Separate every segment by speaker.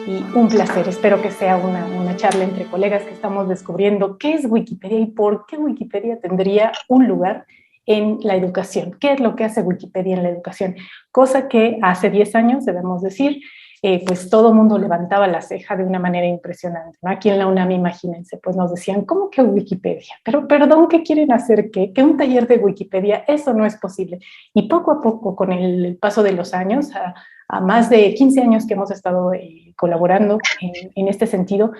Speaker 1: y un placer. Espero que sea una charla entre colegas que estamos descubriendo qué es Wikipedia y por qué Wikipedia tendría un lugar en la educación. ¿Qué es lo que hace Wikipedia en la educación? Cosa que hace 10 años, debemos decir, pues todo el mundo levantaba la ceja de una manera impresionante, ¿no? Aquí en la UNAM, imagínense, pues nos decían, ¿cómo que Wikipedia? Pero perdón, ¿qué quieren hacer? ¿Que un taller de Wikipedia? Eso no es posible. Y poco a poco, con el paso de los años, a más de 15 años que hemos estado colaborando en este sentido,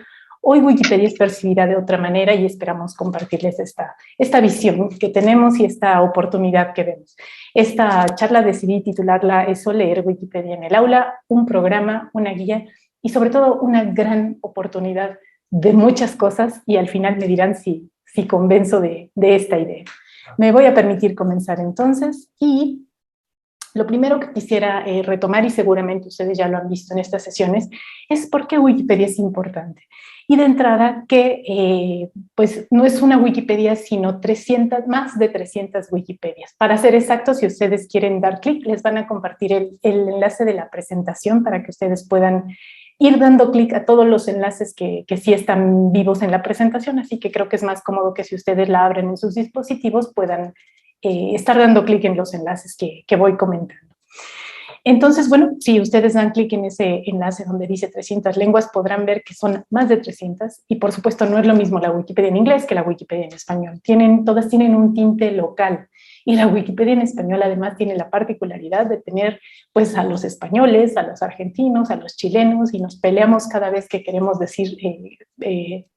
Speaker 1: hoy Wikipedia es percibida de otra manera y esperamos compartirles esta visión que tenemos y esta oportunidad que vemos. Esta charla decidí titularla Eso, leer Wikipedia en el aula, un programa, una guía y sobre todo una gran oportunidad de muchas cosas, y al final me dirán si convenzo de esta idea. Me voy a permitir comenzar entonces, y lo primero que quisiera retomar, y seguramente ustedes ya lo han visto en estas sesiones, es por qué Wikipedia es importante. Y de entrada, que pues no es una Wikipedia, sino más de 300 Wikipedias. Para ser exactos, si ustedes quieren dar clic, les van a compartir el enlace de la presentación para que ustedes puedan ir dando clic a todos los enlaces que sí están vivos en la presentación, así que creo que es más cómodo que si ustedes la abren en sus dispositivos puedan estar dando clic en los enlaces que voy comentando. Entonces, bueno, si ustedes dan clic en ese enlace donde dice 300 lenguas, podrán ver que son más de 300, y por supuesto no es lo mismo la Wikipedia en inglés que la Wikipedia en español. Todas tienen un tinte local, y la Wikipedia en español además tiene la particularidad de tener pues a los españoles, a los argentinos, a los chilenos, y nos peleamos cada vez que queremos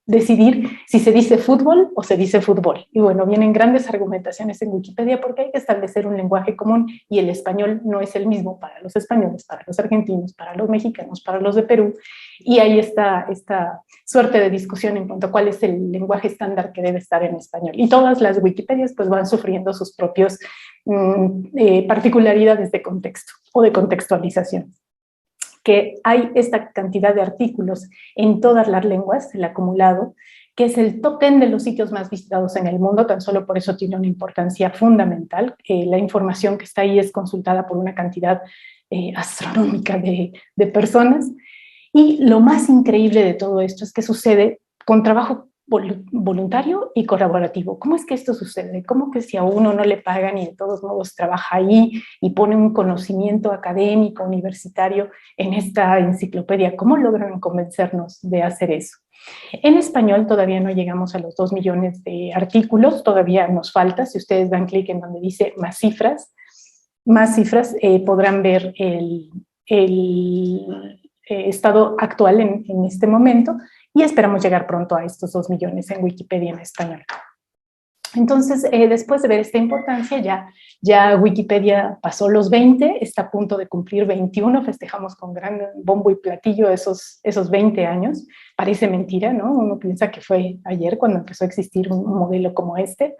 Speaker 1: decidir si se dice fútbol o se dice fútbol. Y bueno, vienen grandes argumentaciones en Wikipedia porque hay que establecer un lenguaje común, y el español no es el mismo para los españoles, para los argentinos, para los mexicanos, para los de Perú, y ahí está esta suerte de discusión en cuanto a cuál es el lenguaje estándar que debe estar en español. Y todas las Wikipedias pues van sufriendo sus propios particularidades de contexto o de contextualización. Que hay esta cantidad de artículos en todas las lenguas, el acumulado, que es el top 10 de los sitios más visitados en el mundo, tan solo por eso tiene una importancia fundamental. La información que está ahí es consultada por una cantidad astronómica de personas, y lo más increíble de todo esto es que sucede con trabajo voluntario y colaborativo. ¿Cómo es que esto sucede? ¿Cómo que si a uno no le pagan y de todos modos trabaja ahí y pone un conocimiento académico, universitario en esta enciclopedia? ¿Cómo logran convencernos de hacer eso? En español todavía no llegamos a los 2 millones de artículos, todavía nos falta. Si ustedes dan clic en donde dice más cifras, podrán ver el estado actual en este momento, y esperamos llegar pronto a estos 2 millones en Wikipedia en español. Entonces, después de ver esta importancia, ya Wikipedia pasó los 20, está a punto de cumplir 21, festejamos con gran bombo y platillo esos 20 años. Parece mentira, ¿no? Uno piensa que fue ayer cuando empezó a existir un modelo como este.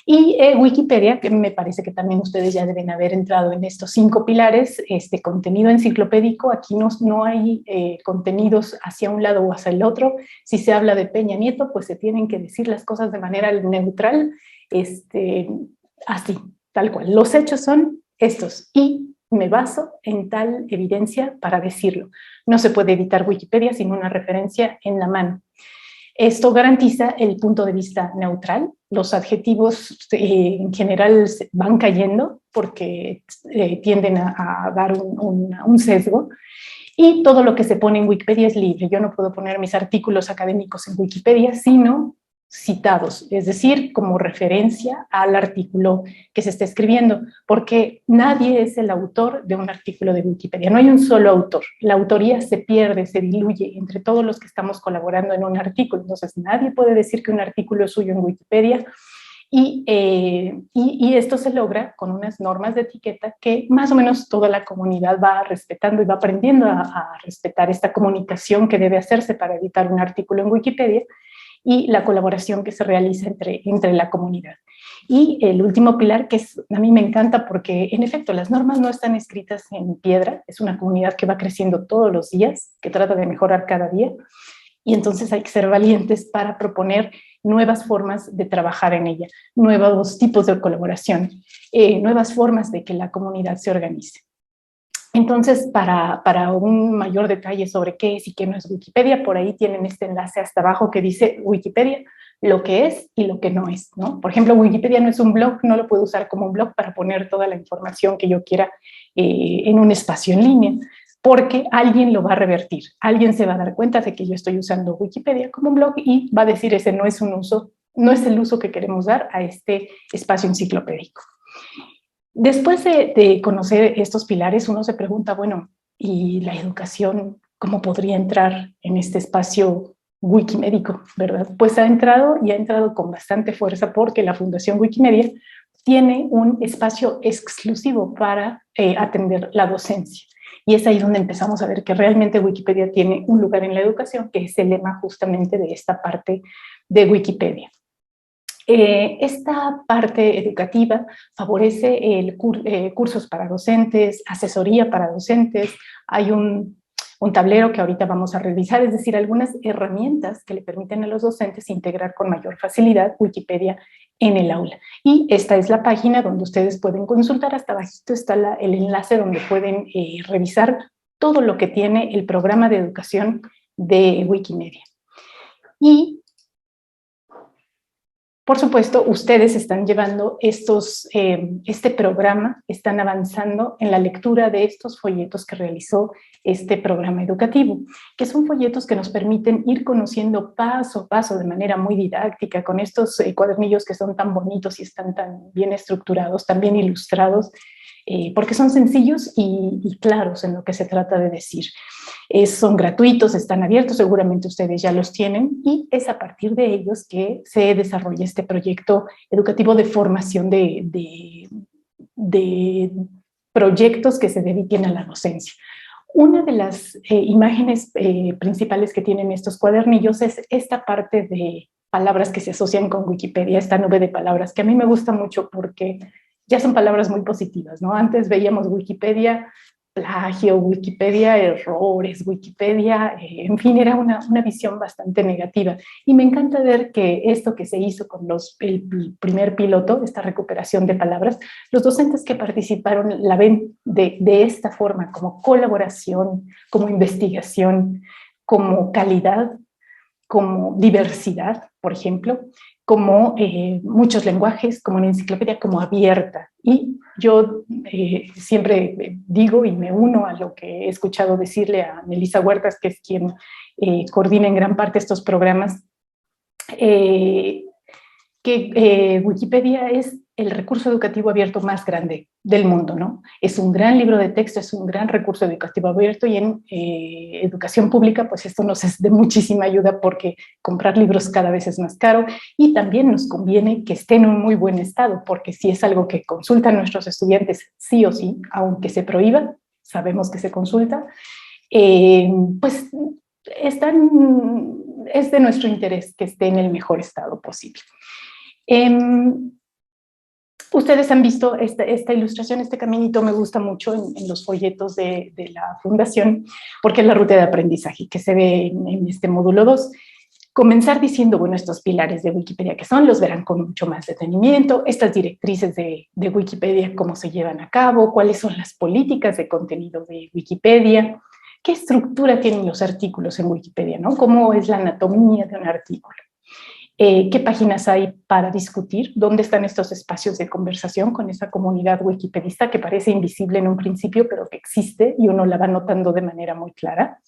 Speaker 1: Y Wikipedia, que me parece que también ustedes ya deben haber entrado en estos 5 pilares, este contenido enciclopédico, aquí no hay contenidos hacia un lado o hacia el otro. Si se habla de Peña Nieto, pues se tienen que decir las cosas de manera neutral, así, tal cual. Los hechos son estos, y me baso en tal evidencia para decirlo. No se puede editar Wikipedia sin una referencia en la mano. Esto garantiza el punto de vista neutral. Los adjetivos en general van cayendo porque tienden a dar un sesgo, y todo lo que se pone en Wikipedia es libre. Yo no puedo poner mis artículos académicos en Wikipedia, sino citados, es decir, como referencia al artículo que se está escribiendo, porque nadie es el autor de un artículo de Wikipedia, no hay un solo autor, la autoría se pierde, se diluye entre todos los que estamos colaborando en un artículo, entonces nadie puede decir que un artículo es suyo en Wikipedia, y esto se logra con unas normas de etiqueta que más o menos toda la comunidad va respetando y va aprendiendo a respetar esta comunicación que debe hacerse para editar un artículo en Wikipedia, y la colaboración que se realiza entre la comunidad. Y el último pilar, que a mí me encanta porque, en efecto, las normas no están escritas en piedra, es una comunidad que va creciendo todos los días, que trata de mejorar cada día, y entonces hay que ser valientes para proponer nuevas formas de trabajar en ella, nuevos tipos de colaboración, nuevas formas de que la comunidad se organice. Entonces, para un mayor detalle sobre qué es y qué no es Wikipedia, por ahí tienen este enlace hasta abajo que dice Wikipedia, lo que es y lo que no es, ¿no? Por ejemplo, Wikipedia no es un blog, no lo puedo usar como un blog para poner toda la información que yo quiera en un espacio en línea, porque alguien lo va a revertir, alguien se va a dar cuenta de que yo estoy usando Wikipedia como un blog y va a decir ese no es un uso, no es el uso que queremos dar a este espacio enciclopédico. Después de conocer estos pilares, uno se pregunta, bueno, ¿y la educación cómo podría entrar en este espacio wikimédico, verdad? Pues ha entrado y ha entrado con bastante fuerza porque la Fundación Wikimedia tiene un espacio exclusivo para atender la docencia. Y es ahí donde empezamos a ver que realmente Wikipedia tiene un lugar en la educación, que es el lema justamente de esta parte de Wikipedia. Esta parte educativa favorece cursos para docentes, asesoría para docentes, hay un tablero que ahorita vamos a revisar, es decir, algunas herramientas que le permiten a los docentes integrar con mayor facilidad Wikipedia en el aula. Y esta es la página donde ustedes pueden consultar, hasta abajito está el enlace donde pueden revisar todo lo que tiene el programa de educación de Wikimedia. Y por supuesto, ustedes están llevando este programa, están avanzando en la lectura de estos folletos que realizó este programa educativo, que son folletos que nos permiten ir conociendo paso a paso de manera muy didáctica, con estos cuadernillos que son tan bonitos y están tan bien estructurados, tan bien ilustrados, porque son sencillos y claros en lo que se trata de decir. Son gratuitos, están abiertos, seguramente ustedes ya los tienen y es a partir de ellos que se desarrolla este proyecto educativo de formación de proyectos que se dediquen a la docencia. Una de las imágenes principales que tienen estos cuadernillos es esta parte de palabras que se asocian con Wikipedia, esta nube de palabras que a mí me gusta mucho porque ya son palabras muy positivas, ¿no? Antes veíamos Wikipedia plagio, Wikipedia errores, Wikipedia, en fin, era una visión bastante negativa. Y me encanta ver que esto que se hizo con el primer piloto, esta recuperación de palabras, los docentes que participaron la ven de esta forma, como colaboración, como investigación, como calidad, como diversidad, por ejemplo, como muchos lenguajes, como una enciclopedia, como abierta. Y yo siempre digo y me uno a lo que he escuchado decirle a Melissa Huertas, que es quien coordina en gran parte estos programas, que Wikipedia es el recurso educativo abierto más grande del mundo, ¿no? Es un gran libro de texto, es un gran recurso educativo abierto y en educación pública, pues esto nos es de muchísima ayuda porque comprar libros cada vez es más caro y también nos conviene que esté en un muy buen estado, porque si es algo que consultan nuestros estudiantes sí o sí, aunque se prohíba, sabemos que se consulta, pues es de nuestro interés que esté en el mejor estado posible. Ustedes han visto esta ilustración, este caminito me gusta mucho en los folletos de la fundación, porque es la ruta de aprendizaje que se ve en este módulo 2. Comenzar diciendo, bueno, estos pilares de Wikipedia que son, los verán con mucho más detenimiento, estas directrices de Wikipedia, cómo se llevan a cabo, cuáles son las políticas de contenido de Wikipedia, qué estructura tienen los artículos en Wikipedia, ¿no? Cómo es la anatomía de un artículo. ¿Qué páginas hay para discutir? ¿Dónde están estos espacios de conversación con esa comunidad wikipedista que parece invisible en un principio, pero que existe y uno la va notando de manera muy clara?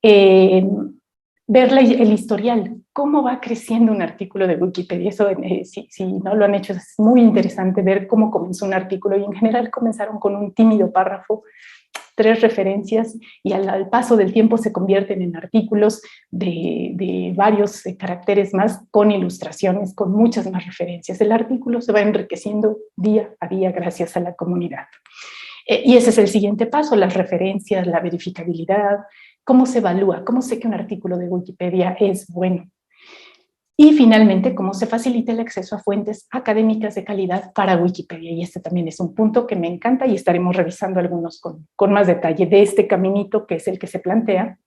Speaker 1: Ver el historial, cómo va creciendo un artículo de Wikipedia. Eso, si no lo han hecho, es muy interesante ver cómo comenzó un artículo y en general comenzaron con un tímido párrafo, 3 referencias y al paso del tiempo se convierten en artículos de varios caracteres más con ilustraciones, con muchas más referencias. El artículo se va enriqueciendo día a día gracias a la comunidad. Y ese es el siguiente paso, las referencias, la verificabilidad, cómo se evalúa, cómo sé que un artículo de Wikipedia es bueno. Y finalmente, cómo se facilita el acceso a fuentes académicas de calidad para Wikipedia. Y este también es un punto que me encanta y estaremos revisando algunos con más detalle de este caminito que es el que se plantea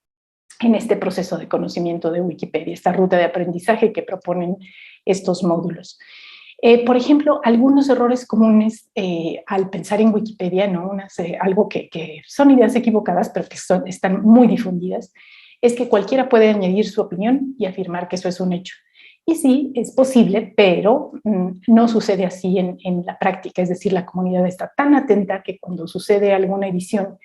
Speaker 1: en este proceso de conocimiento de Wikipedia, esta ruta de aprendizaje que proponen estos módulos. Por ejemplo, algunos errores comunes al pensar en Wikipedia, ¿no? Algo que son ideas equivocadas, pero que están muy difundidas, es que cualquiera puede añadir su opinión y afirmar que eso es un hecho. Y sí, es posible, pero no sucede así en la práctica. Es decir, la comunidad está tan atenta que cuando sucede alguna edición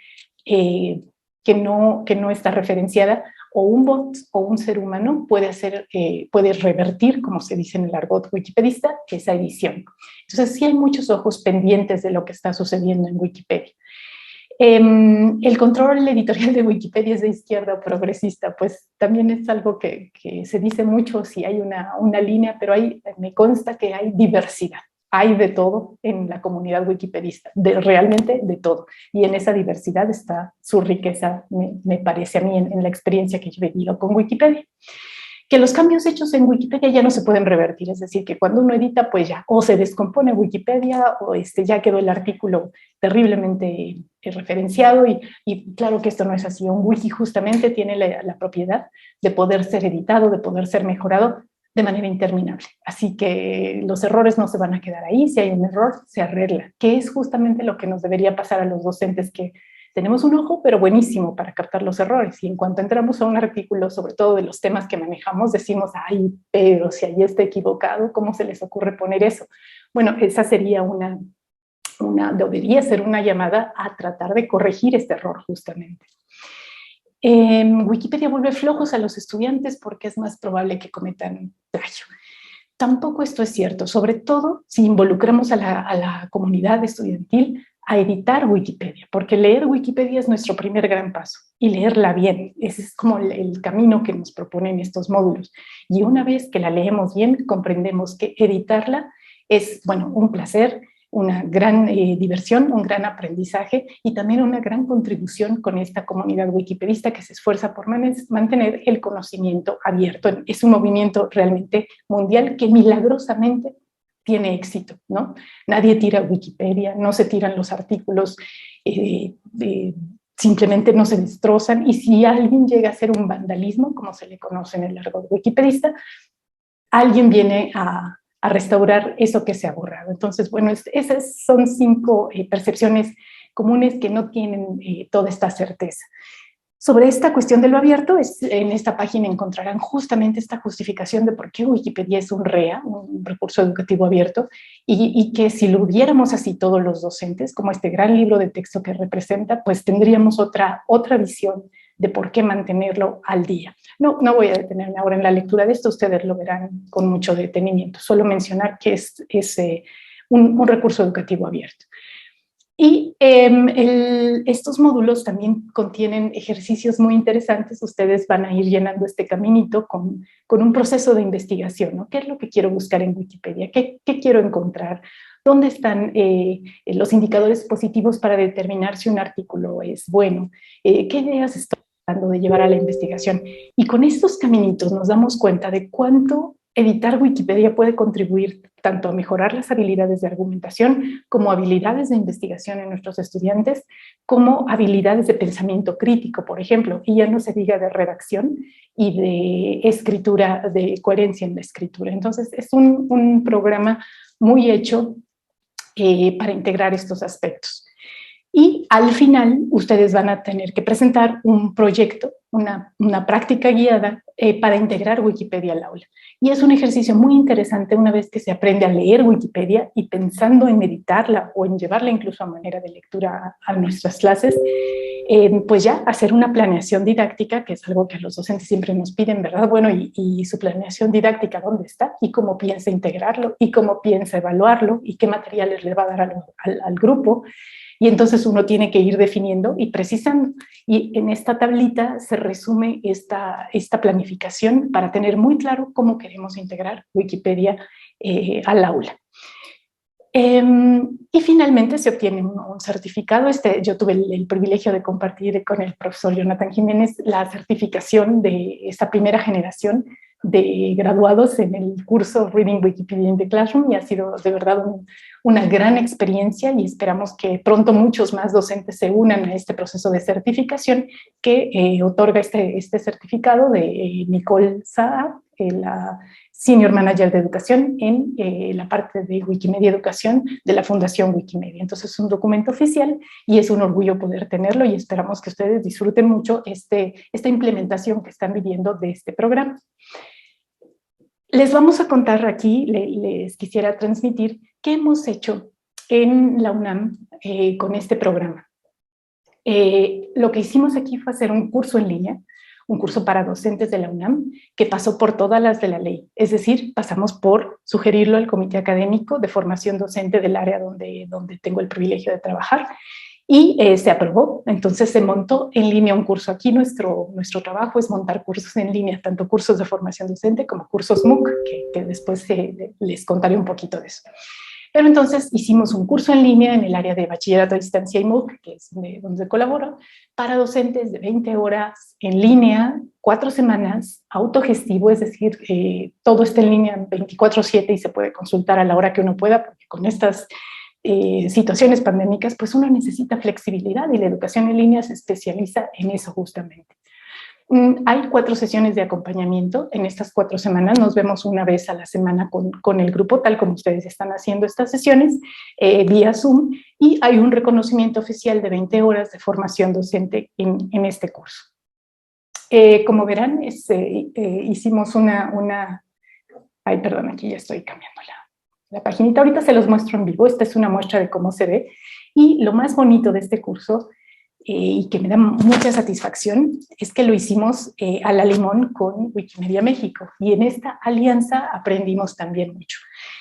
Speaker 1: que no está referenciada, o un bot o un ser humano puede revertir, como se dice en el argot wikipedista, esa edición. Entonces sí hay muchos ojos pendientes de lo que está sucediendo en Wikipedia. El control editorial de Wikipedia es de izquierda o progresista, pues también es algo que se dice mucho si hay una línea, pero me consta que hay diversidad. Hay de todo en la comunidad wikipedista, realmente de todo. Y en esa diversidad está su riqueza, me parece a mí, en la experiencia que yo he vivido con Wikipedia. Que los cambios hechos en Wikipedia ya no se pueden revertir, es decir, que cuando uno edita, pues ya, o se descompone Wikipedia, o ya quedó el artículo terriblemente referenciado, y claro que esto no es así. Un wiki justamente tiene la propiedad de poder ser editado, de poder ser mejorado de manera interminable. Así que los errores no se van a quedar ahí. Si hay un error, se arregla, que es justamente lo que nos debería pasar a los docentes, que tenemos un ojo, pero buenísimo para captar los errores. Y en cuanto entramos a un artículo, sobre todo de los temas que manejamos, decimos, ay, pero si ahí está equivocado, ¿cómo se les ocurre poner eso? Bueno, esa sería debería ser una llamada a tratar de corregir este error justamente. Wikipedia vuelve flojos a los estudiantes porque es más probable que cometan plagio. Tampoco esto es cierto, sobre todo si involucramos a la comunidad estudiantil a editar Wikipedia, porque leer Wikipedia es nuestro primer gran paso, y leerla bien. Ese es como el camino que nos proponen estos módulos. Y una vez que la leemos bien, comprendemos que editarla es, bueno, un placer, una gran diversión, un gran aprendizaje, y también una gran contribución con esta comunidad wikipedista que se esfuerza por mantener el conocimiento abierto. Es un movimiento realmente mundial que milagrosamente tiene éxito, ¿no? Nadie tira Wikipedia, no se tiran los artículos, simplemente no se destrozan, y si alguien llega a hacer un vandalismo, como se le conoce en el argot wikipedista, alguien viene a restaurar eso que se ha borrado. Entonces, bueno, esas son 5 percepciones comunes que no tienen toda esta certeza. Sobre esta cuestión de lo abierto, en esta página encontrarán justamente esta justificación de por qué Wikipedia es un REA, un recurso educativo abierto, y que si lo viéramos así todos los docentes, como este gran libro de texto que representa, pues tendríamos otra visión de por qué mantenerlo al día. No voy a detenerme ahora en la lectura de esto, ustedes lo verán con mucho detenimiento, solo mencionar que es un recurso educativo abierto. Y estos módulos también contienen ejercicios muy interesantes. Ustedes van a ir llenando este caminito con un proceso de investigación, ¿no? ¿Qué es lo que quiero buscar en Wikipedia? ¿Qué quiero encontrar? ¿Dónde están los indicadores positivos para determinar si un artículo es bueno? ¿Qué ideas estoy tratando de llevar a la investigación? Y con estos caminitos nos damos cuenta de cuánto editar Wikipedia puede contribuir tanto a mejorar las habilidades de argumentación como habilidades de investigación en nuestros estudiantes, como habilidades de pensamiento crítico, por ejemplo, y ya no se diga de redacción y de escritura, de coherencia en la escritura. Entonces, es un programa muy hecho para integrar estos aspectos. Y al final, ustedes van a tener que presentar un proyecto, una práctica guiada para integrar Wikipedia al aula. Y es un ejercicio muy interesante una vez que se aprende a leer Wikipedia, y pensando en editarla o en llevarla incluso a manera de lectura a nuestras clases, pues ya hacer una planeación didáctica, que es algo que los docentes siempre nos piden, ¿verdad? Bueno, y su planeación didáctica, ¿dónde está? Y cómo piensa integrarlo, y cómo piensa evaluarlo, y qué materiales le va a dar al grupo. Y entonces uno tiene que ir definiendo y precisando. Y en esta tablita se resume esta planificación para tener muy claro cómo queremos integrar Wikipedia al aula. Y finalmente se obtiene un certificado. Yo tuve el privilegio de compartir con el profesor Jonathan Jiménez la certificación de esta primera generación de graduados en el curso Reading Wikipedia in the Classroom, y ha sido de verdad una gran experiencia, y esperamos que pronto muchos más docentes se unan a este proceso de certificación que otorga este certificado de Nicole Saab, la Senior Manager de Educación en la parte de Wikimedia Educación de la Fundación Wikimedia. Entonces es un documento oficial y es un orgullo poder tenerlo y esperamos que ustedes disfruten mucho esta implementación que están viviendo de este programa. Les vamos a contar aquí, les quisiera transmitir qué hemos hecho en la UNAM con este programa. Lo que hicimos aquí fue hacer un curso en línea, un curso para docentes de la UNAM, que pasó por todas las de la ley. Es decir, pasamos por sugerirlo al comité académico de formación docente del área donde tengo el privilegio de trabajar, y se aprobó. Entonces se montó en línea un curso. Aquí nuestro trabajo es montar cursos en línea, tanto cursos de formación docente como cursos MOOC, que después les contaré un poquito de eso. Pero entonces hicimos un curso en línea en el área de bachillerato a distancia y MOOC, que es donde colaboro, para docentes de 20 horas en línea, 4 semanas, autogestivo, es decir, todo está en línea 24/7 y se puede consultar a la hora que uno pueda, porque con estas situaciones pandémicas, pues uno necesita flexibilidad y la educación en línea se especializa en eso justamente. Hay 4 sesiones de acompañamiento. En estas 4 semanas nos vemos una vez a la semana con el grupo, tal como ustedes están haciendo estas sesiones, vía Zoom, y hay un reconocimiento oficial de 20 horas de formación docente en este curso. Como verán, hicimos ay, perdón, aquí ya estoy cambiando la paginita. Ahorita se los muestro en vivo. Esta es una muestra de cómo se ve. Y lo más bonito de este curso y que me da mucha satisfacción es que lo hicimos a la limón con Wikimedia México, y en esta alianza aprendimos también mucho.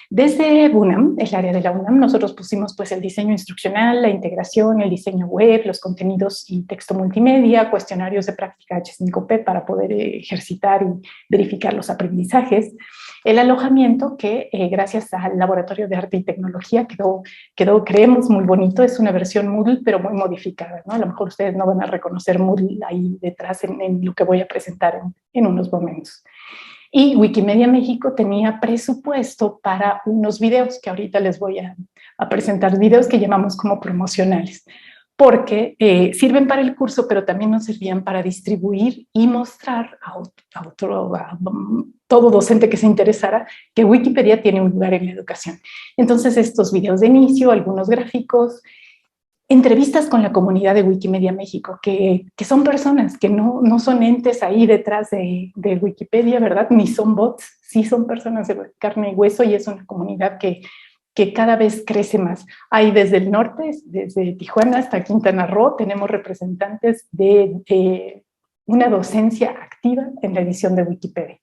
Speaker 1: Desde UNAM, el área de la UNAM, nosotros pusimos pues el diseño instruccional, la integración, el diseño web, los contenidos y texto multimedia, cuestionarios de práctica H5P para poder ejercitar y verificar los aprendizajes, el alojamiento que gracias al Laboratorio de Arte y Tecnología quedó, creemos, muy bonito. Es una versión Moodle, pero muy modificada, ¿no? A lo mejor ustedes no van a reconocer Moodle ahí detrás en lo que voy a presentar en unos momentos. Y Wikimedia México tenía presupuesto para unos videos que ahorita les voy a presentar, videos que llamamos como promocionales, porque sirven para el curso, pero también nos servían para distribuir y mostrar a todo docente que se interesara que Wikipedia tiene un lugar en la educación. Entonces estos videos de inicio, algunos gráficos, entrevistas con la comunidad de Wikimedia México, que son personas, que no son entes ahí detrás de Wikipedia, ¿verdad? Ni son bots, sí son personas de carne y hueso, y es una comunidad que cada vez crece más. Hay desde el norte, desde Tijuana hasta Quintana Roo, tenemos representantes de una docencia activa en la edición de Wikipedia.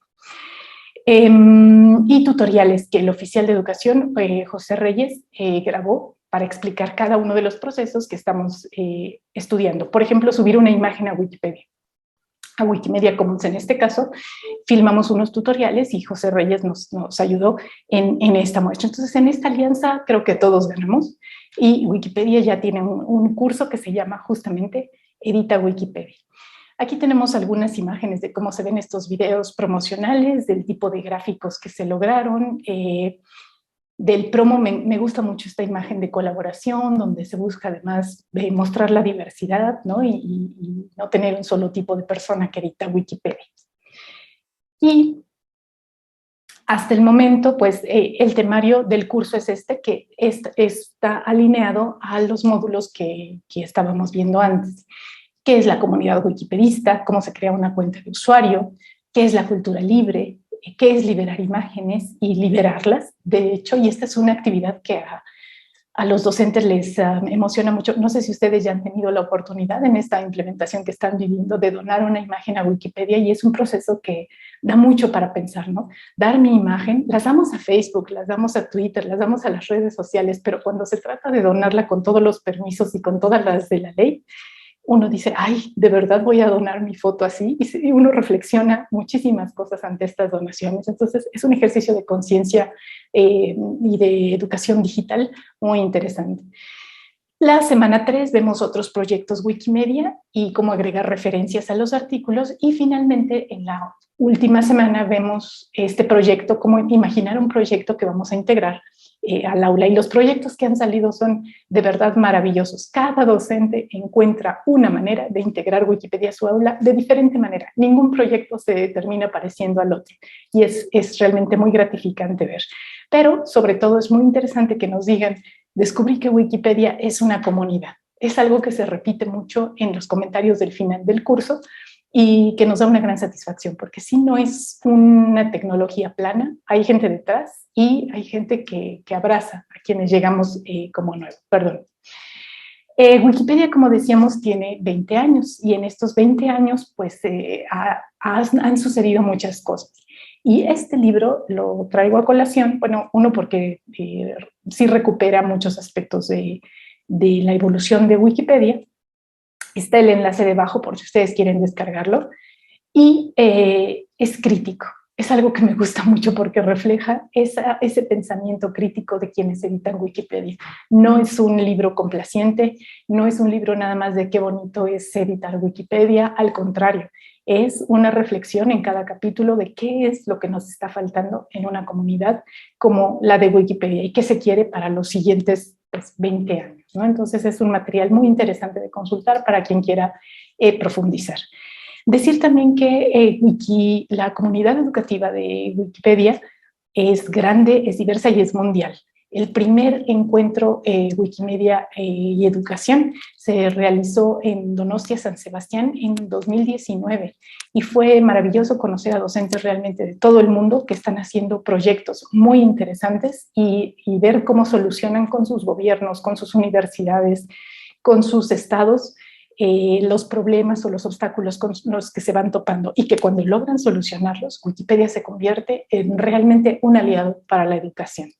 Speaker 1: Y tutoriales que el oficial de educación, José Reyes, grabó para explicar cada uno de los procesos que estamos estudiando. Por ejemplo, subir una imagen a Wikipedia. A Wikimedia Commons en este caso, filmamos unos tutoriales y José Reyes nos ayudó en esta muestra. Entonces, en esta alianza creo que todos ganamos, y Wikipedia ya tiene un curso que se llama justamente Edita Wikipedia. Aquí tenemos algunas imágenes de cómo se ven estos videos promocionales, del tipo de gráficos que se lograron, del promo. Me gusta mucho esta imagen de colaboración, donde se busca además de mostrar la diversidad, ¿no? Y no tener un solo tipo de persona que edita Wikipedia. Y hasta el momento, pues, el temario del curso es este, que está alineado a los módulos que estábamos viendo antes. ¿Qué es la comunidad wikipedista? ¿Cómo se crea una cuenta de usuario? ¿Qué es la cultura libre? ¿Qué es liberar imágenes y liberarlas? De hecho, y esta es una actividad que a los docentes les emociona mucho. No sé si ustedes ya han tenido la oportunidad en esta implementación que están viviendo de donar una imagen a Wikipedia, y es un proceso que da mucho para pensar, ¿no? Dar mi imagen, las damos a Facebook, las damos a Twitter, las damos a las redes sociales, pero cuando se trata de donarla con todos los permisos y con todas las de la ley, uno dice, ay, ¿de verdad voy a donar mi foto así? Y uno reflexiona muchísimas cosas ante estas donaciones. Entonces, es un ejercicio de conciencia y de educación digital muy interesante. La semana 3 vemos otros proyectos Wikimedia y cómo agregar referencias a los artículos, y finalmente en la última semana vemos este proyecto, cómo imaginar un proyecto que vamos a integrar al aula. Y los proyectos que han salido son de verdad maravillosos. Cada docente encuentra una manera de integrar Wikipedia a su aula de diferente manera. Ningún proyecto se termina pareciendo al otro y es realmente muy gratificante ver. Pero sobre todo es muy interesante que nos digan, descubrí que Wikipedia es una comunidad. Es algo que se repite mucho en los comentarios del final del curso y que nos da una gran satisfacción, porque si no es una tecnología plana, hay gente detrás y hay gente que abraza a quienes llegamos como nuevos. Perdón. Wikipedia, como decíamos, tiene 20 años y en estos 20 años pues han sucedido muchas cosas. Y este libro lo traigo a colación, bueno, uno porque sí recupera muchos aspectos de la evolución de Wikipedia. Está el enlace debajo por si ustedes quieren descargarlo. Y es crítico. Es algo que me gusta mucho porque refleja ese pensamiento crítico de quienes editan Wikipedia. No es un libro complaciente, no es un libro nada más de qué bonito es editar Wikipedia, al contrario, es una reflexión en cada capítulo de qué es lo que nos está faltando en una comunidad como la de Wikipedia y qué se quiere para los siguientes 20 años, ¿no? Entonces es un material muy interesante de consultar para quien quiera profundizar. Decir también que la comunidad educativa de Wikipedia es grande, es diversa y es mundial. El primer encuentro Wikimedia y Educación se realizó en Donostia, San Sebastián, en 2019 y fue maravilloso conocer a docentes realmente de todo el mundo que están haciendo proyectos muy interesantes y ver cómo solucionan con sus gobiernos, con sus universidades, con sus estados, los problemas o los obstáculos con los que se van topando y que cuando logran solucionarlos, Wikipedia se convierte en realmente un aliado para la educación.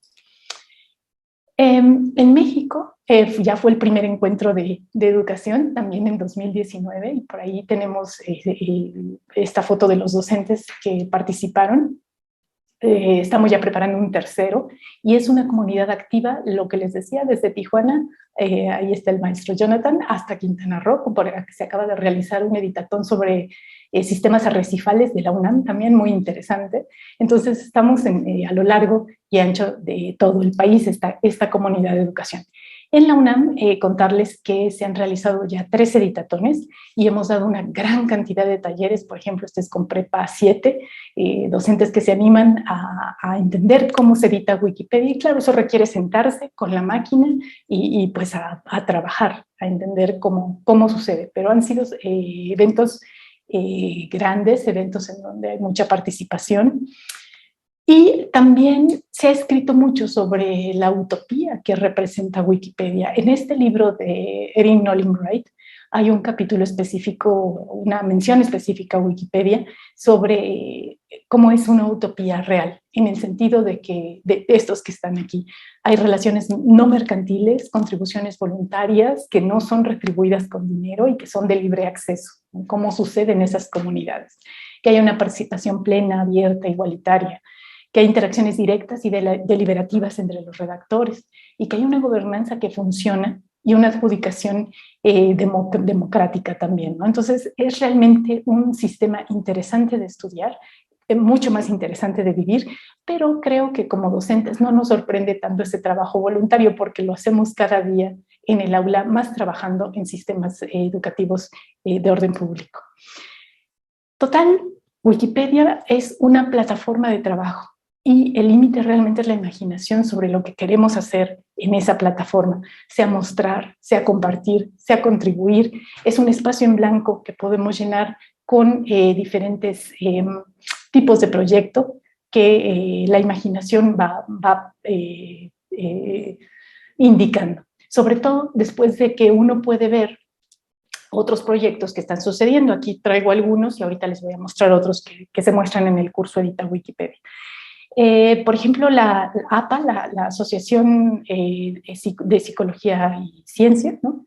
Speaker 1: En México ya fue el primer encuentro de educación, también en 2019, y por ahí tenemos esta foto de los docentes que participaron. Estamos ya preparando un tercero y es una comunidad activa, lo que les decía, desde Tijuana, ahí está el maestro Jonathan, hasta Quintana Roo, por que se acaba de realizar un editatón sobre sistemas arrecifales de la UNAM, también muy interesante. Entonces estamos a lo largo y ancho de todo el país esta comunidad de educación. En la UNAM, contarles que se han realizado ya 3 editatones y hemos dado una gran cantidad de talleres, por ejemplo, este es con Prepa 7, docentes que se animan a entender cómo se edita Wikipedia, y claro, eso requiere sentarse con la máquina y pues a trabajar, a entender cómo sucede, pero han sido eventos grandes, eventos en donde hay mucha participación. Y también se ha escrito mucho sobre la utopía que representa Wikipedia. En este libro de Erin Olin Wright hay un capítulo específico, una mención específica a Wikipedia sobre cómo es una utopía real, en el sentido de que de estos que están aquí hay relaciones no mercantiles, contribuciones voluntarias que no son retribuidas con dinero y que son de libre acceso, cómo sucede en esas comunidades, que haya una participación plena, abierta, igualitaria, que hay interacciones directas y deliberativas entre los redactores y que hay una gobernanza que funciona y una adjudicación democrática también, ¿no? Entonces es realmente un sistema interesante de estudiar, mucho más interesante de vivir, pero creo que como docentes no nos sorprende tanto ese trabajo voluntario porque lo hacemos cada día en el aula, más trabajando en sistemas educativos de orden público. Total, Wikipedia es una plataforma de trabajo y el límite realmente es la imaginación sobre lo que queremos hacer en esa plataforma, sea mostrar, sea compartir, sea contribuir. Es un espacio en blanco que podemos llenar con diferentes tipos de proyecto que la imaginación va indicando. Sobre todo después de que uno puede ver otros proyectos que están sucediendo. Aquí traigo algunos y ahorita les voy a mostrar otros que se muestran en el curso Edita Wikipedia. Por ejemplo, la APA, la Asociación de Psicología y Ciencia, ¿no?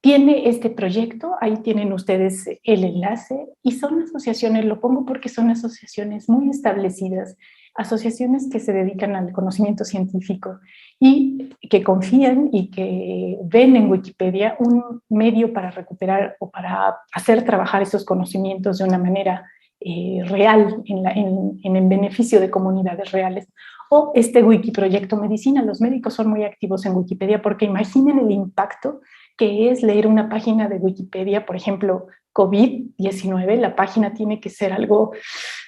Speaker 1: Tiene este proyecto, ahí tienen ustedes el enlace, y son asociaciones, lo pongo porque son asociaciones muy establecidas, asociaciones que se dedican al conocimiento científico y que confían y que ven en Wikipedia un medio para recuperar o para hacer trabajar esos conocimientos de una manera real, en beneficio de comunidades reales, O este Wikiproyecto Medicina, los médicos son muy activos en Wikipedia porque imaginen el impacto que es leer una página de Wikipedia, por ejemplo, COVID-19, la página tiene que ser algo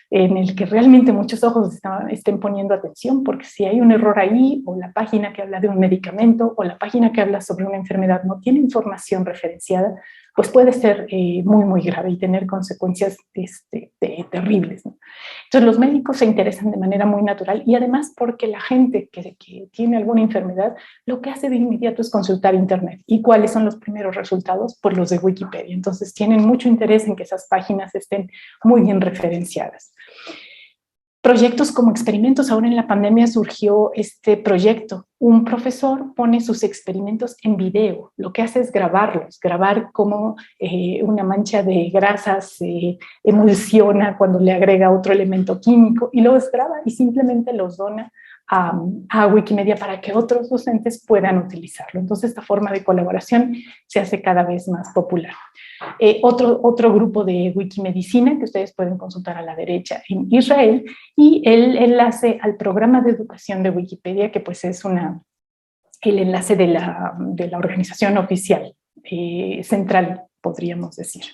Speaker 1: en el que realmente muchos ojos estén poniendo atención, porque si hay un error ahí, o la página que habla de un medicamento, o la página que habla sobre una enfermedad no tiene información referenciada, pues puede ser muy, muy grave y tener consecuencias terribles, ¿no? Entonces los médicos se interesan de manera muy natural y además porque la gente que tiene alguna enfermedad, lo que hace de inmediato es consultar internet. ¿Y cuáles son los primeros resultados? Pues los de Wikipedia. Entonces tienen mucho interés en que esas páginas estén muy bien referenciadas. Proyectos como experimentos, ahora en la pandemia surgió este proyecto. Un profesor pone sus experimentos en video, lo que hace es grabarlos, grabar cómo una mancha de grasas se emulsiona cuando le agrega otro elemento químico y los graba y simplemente los dona a Wikimedia para que otros docentes puedan utilizarlo. Entonces esta forma de colaboración se hace cada vez más popular. Otro grupo de Wikimedicina que ustedes pueden consultar a la derecha en Israel, y el enlace al programa de educación de Wikipedia, que pues es el enlace de la organización oficial central, podríamos decir.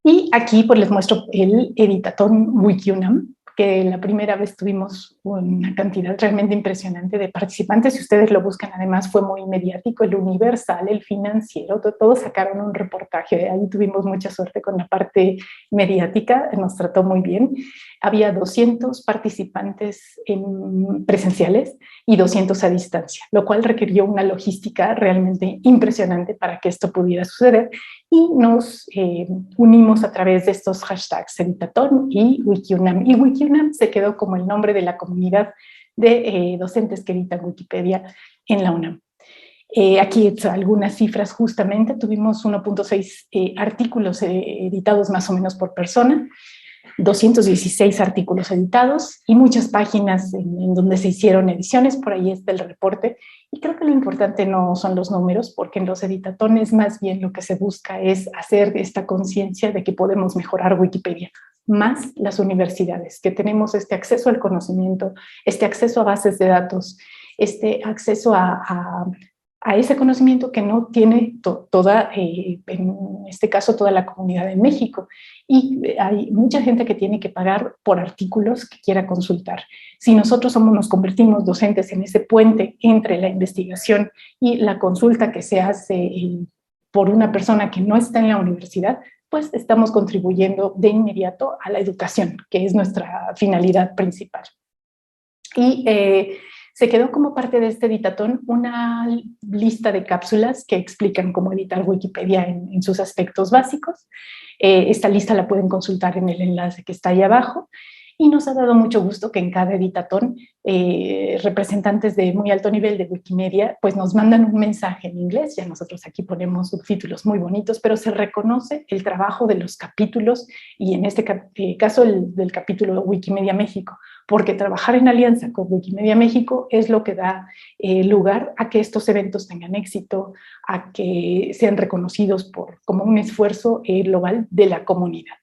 Speaker 1: Y aquí pues les muestro el Editathon Wikiunam, que la primera vez tuvimos una cantidad realmente impresionante de participantes. Si ustedes lo buscan, además fue muy mediático, el Universal, el Financiero, todos sacaron un reportaje. Ahí tuvimos mucha suerte con la parte mediática, nos trató muy bien. Había 200 participantes presenciales y 200 a distancia, lo cual requirió una logística realmente impresionante para que esto pudiera suceder, y nos unimos a través de estos hashtags Editathon y Wikiunam. Y Wikiunam se quedó como el nombre de la comunidad de docentes que editan Wikipedia en la UNAM. Aquí algunas cifras justamente, tuvimos 1.6 artículos editados más o menos por persona, 216 artículos editados y muchas páginas en donde se hicieron ediciones. Por ahí está el reporte, y creo que lo importante no son los números, porque en los editatones más bien lo que se busca es hacer esta conciencia de que podemos mejorar Wikipedia, más las universidades, que tenemos este acceso al conocimiento, este acceso a bases de datos, este acceso a ese conocimiento que no tiene en este caso, toda la comunidad de México. Y hay mucha gente que tiene que pagar por artículos que quiera consultar. Si nosotros nos convertimos docentes en ese puente entre la investigación y la consulta que se hace por una persona que no está en la universidad, pues estamos contribuyendo de inmediato a la educación, que es nuestra finalidad principal. Y se quedó como parte de este Editathon una lista de cápsulas que explican cómo editar Wikipedia en sus aspectos básicos. Esta lista la pueden consultar en el enlace que está ahí abajo. Y nos ha dado mucho gusto que en cada Editathon representantes de muy alto nivel de Wikimedia pues nos mandan un mensaje en inglés. Ya nosotros aquí ponemos subtítulos muy bonitos, pero se reconoce el trabajo de los capítulos, y en este caso del capítulo Wikimedia México, porque trabajar en alianza con Wikimedia México es lo que da lugar a que estos eventos tengan éxito, a que sean reconocidos como un esfuerzo global de la comunidad.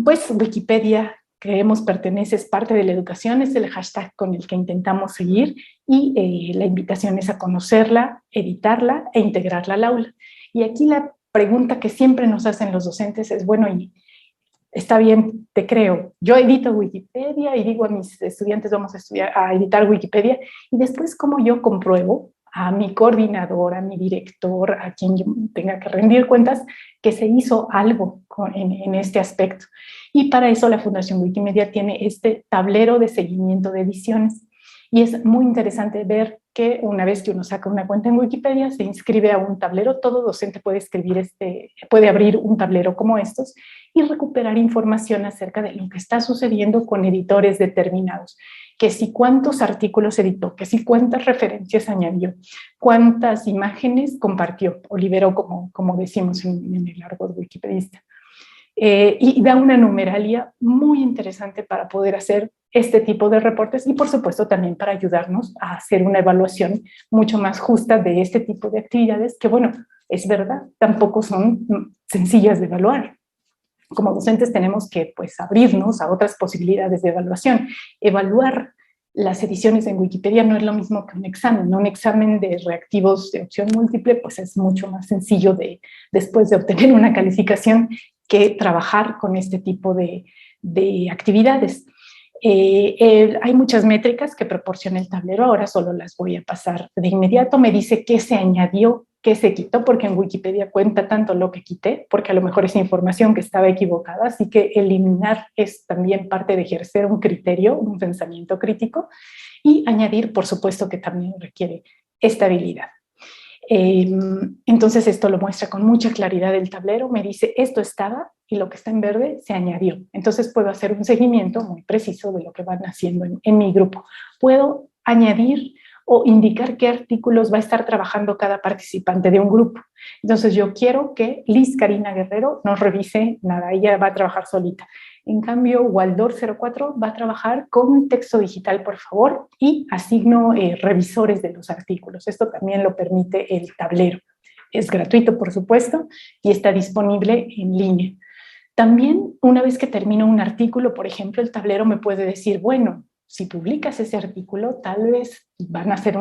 Speaker 1: Pues Wikipedia, creemos, es parte de la educación, es el hashtag con el que intentamos seguir, y la invitación es a conocerla, editarla e integrarla al aula. Y aquí la pregunta que siempre nos hacen los docentes es, bueno, y está bien, te creo, yo edito Wikipedia y digo a mis estudiantes vamos a editar Wikipedia, y después ¿cómo yo compruebo a mi coordinador, a mi director, a quien yo tenga que rendir cuentas, que se hizo algo en este aspecto? Y para eso la Fundación Wikimedia tiene este tablero de seguimiento de ediciones. Y es muy interesante ver que una vez que uno saca una cuenta en Wikipedia, se inscribe a un tablero. Todo docente puede abrir un tablero como estos y recuperar información acerca de lo que está sucediendo con editores determinados. Que si cuántos artículos editó, que si cuántas referencias añadió, cuántas imágenes compartió o liberó, como decimos en el argot wikipedista. Y da una numeralia muy interesante para poder hacer este tipo de reportes, y por supuesto también para ayudarnos a hacer una evaluación mucho más justa de este tipo de actividades que, bueno, es verdad, tampoco son sencillas de evaluar. como docentes tenemos que pues, abrirnos a otras posibilidades de evaluación. Evaluar las ediciones en Wikipedia no es lo mismo que un examen, ¿no? Un examen de reactivos de opción múltiple pues es mucho más sencillo después de obtener una calificación que trabajar con este tipo de actividades. Hay muchas métricas que proporciona el tablero, ahora solo las voy a pasar de inmediato. Me dice qué se añadió, qué se quitó, porque en Wikipedia cuenta tanto lo que quité, porque a lo mejor es información que estaba equivocada, así que eliminar es también parte de ejercer un criterio, un pensamiento crítico, y añadir, por supuesto, que también requiere estabilidad. Entonces esto lo muestra con mucha claridad el tablero, me dice esto estaba y lo que está en verde se añadió. Entonces puedo hacer un seguimiento muy preciso de lo que van haciendo en mi grupo. Puedo añadir o indicar qué artículos va a estar trabajando cada participante de un grupo. Entonces yo quiero que Liz Karina Guerrero no revise nada, ella va a trabajar solita. En cambio, Waldor 04 va a trabajar con texto digital, por favor, y asigno revisores de los artículos. Esto también lo permite el tablero. Es gratuito, por supuesto, y está disponible en línea. También, una vez que termino un artículo, por ejemplo, el tablero me puede decir, bueno, si publicas ese artículo, tal vez van a hacer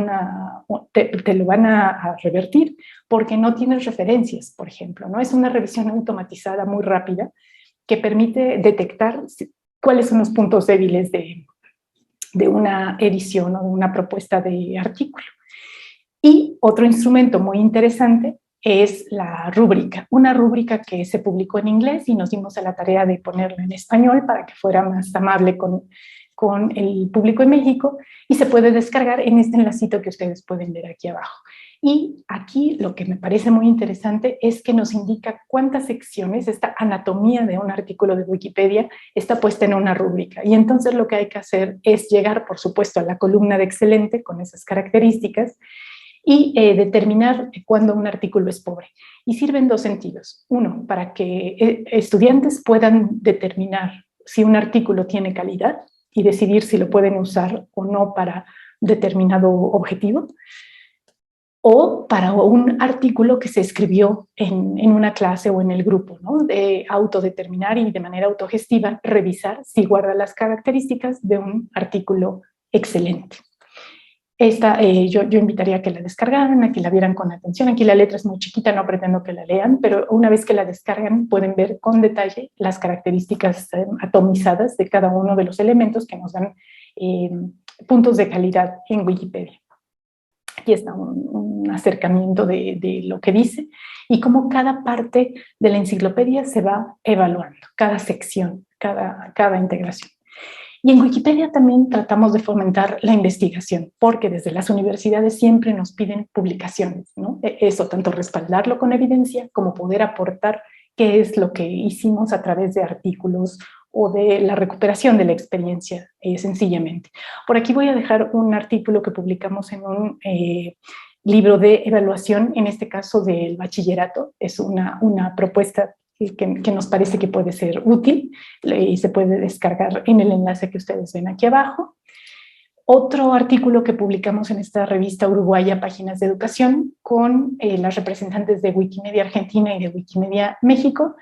Speaker 1: te lo van a revertir, porque no tienes referencias, por ejemplo, ¿no? Es una revisión automatizada muy rápida, que permite detectar cuáles son los puntos débiles de una edición o de una propuesta de artículo. Y otro instrumento muy interesante es la rúbrica, una rúbrica que se publicó en inglés y nos dimos a la tarea de ponerla en español para que fuera más amable con el público en México, y se puede descargar en este enlacito que ustedes pueden ver aquí abajo. Y aquí lo que me parece muy interesante es que nos indica cuántas secciones, esta anatomía de un artículo de Wikipedia está puesta en una rúbrica. Y entonces lo que hay que hacer es llegar, por supuesto, a la columna de excelente con esas características y determinar cuándo un artículo es pobre. Y sirve en dos sentidos. Uno, para que estudiantes puedan determinar si un artículo tiene calidad y decidir si lo pueden usar o no para determinado objetivo, o para un artículo que se escribió en una clase o en el grupo, ¿no? De autodeterminar y de manera autogestiva revisar si guarda las características de un artículo excelente. Yo invitaría a que la descargaran, a que la vieran con atención. Aquí la letra es muy chiquita, no pretendo que la lean, pero una vez que la descargan pueden ver con detalle las características atomizadas de cada uno de los elementos que nos dan puntos de calidad en Wikipedia. Aquí está un acercamiento de lo que dice y cómo cada parte de la enciclopedia se va evaluando, cada sección, cada integración. Y en Wikipedia también tratamos de fomentar la investigación, porque desde las universidades siempre nos piden publicaciones, ¿no? Eso, tanto respaldarlo con evidencia como poder aportar qué es lo que hicimos a través de artículos o de la recuperación de la experiencia, sencillamente. Por aquí voy a dejar un artículo que publicamos en un libro de evaluación, en este caso del bachillerato. Es una propuesta que nos parece que puede ser útil y se puede descargar en el enlace que ustedes ven aquí abajo. Otro artículo que publicamos en esta revista uruguaya, Páginas de Educación, con las representantes de Wikimedia Argentina y de Wikimedia México,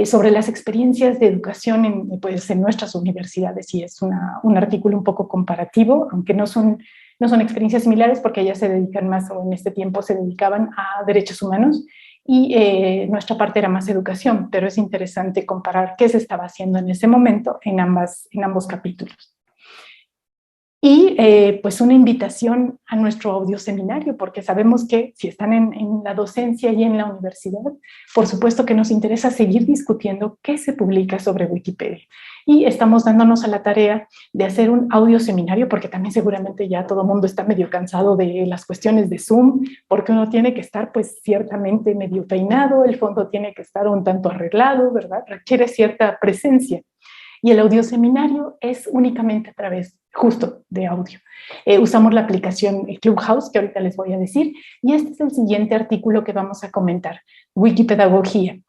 Speaker 1: sobre las experiencias de educación en nuestras universidades, y es un artículo un poco comparativo, aunque no son experiencias similares porque ellas se dedican más, o en este tiempo se dedicaban a derechos humanos, y nuestra parte era más educación, pero es interesante comparar qué se estaba haciendo en ese momento en ambos capítulos. Y pues una invitación a nuestro audioseminario, porque sabemos que si están en la docencia y en la universidad, por supuesto que nos interesa seguir discutiendo qué se publica sobre Wikipedia. Y estamos dándonos a la tarea de hacer un audioseminario, porque también seguramente ya todo el mundo está medio cansado de las cuestiones de Zoom, porque uno tiene que estar pues ciertamente medio peinado, el fondo tiene que estar un tanto arreglado, ¿verdad? Requiere cierta presencia. Y el audioseminario es únicamente a través justo de audio. Usamos la aplicación Clubhouse, que ahorita les voy a decir, y este es el siguiente artículo que vamos a comentar, Wikipedagogía.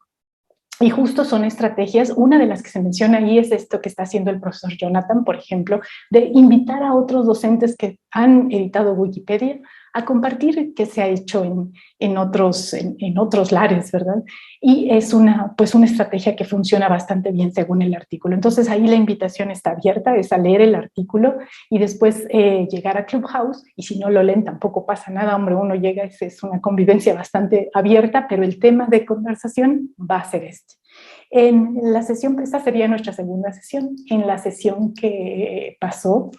Speaker 1: Y justo son estrategias, una de las que se menciona ahí es esto que está haciendo el profesor Jonathan, por ejemplo, de invitar a otros docentes que han editado Wikipedia a compartir qué se ha hecho en otros lares, ¿verdad? Y es pues una estrategia que funciona bastante bien según el artículo. Entonces ahí la invitación está abierta, es a leer el artículo y después llegar a Clubhouse, y si no lo leen tampoco pasa nada, hombre, uno llega, es una convivencia bastante abierta, pero el tema de conversación va a ser este. En la sesión, esta sería nuestra segunda sesión. En la sesión que pasó,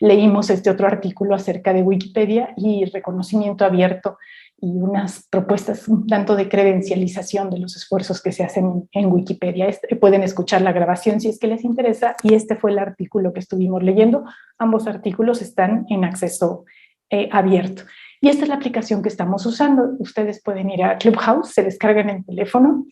Speaker 1: leímos este otro artículo acerca de Wikipedia y reconocimiento abierto y unas propuestas un tanto de credencialización de los esfuerzos que se hacen en Wikipedia. Pueden escuchar la grabación si es que les interesa, y este fue el artículo que estuvimos leyendo. Ambos artículos están en acceso abierto. Y esta es la aplicación que estamos usando. Ustedes pueden ir a Clubhouse, se descargan en el teléfono,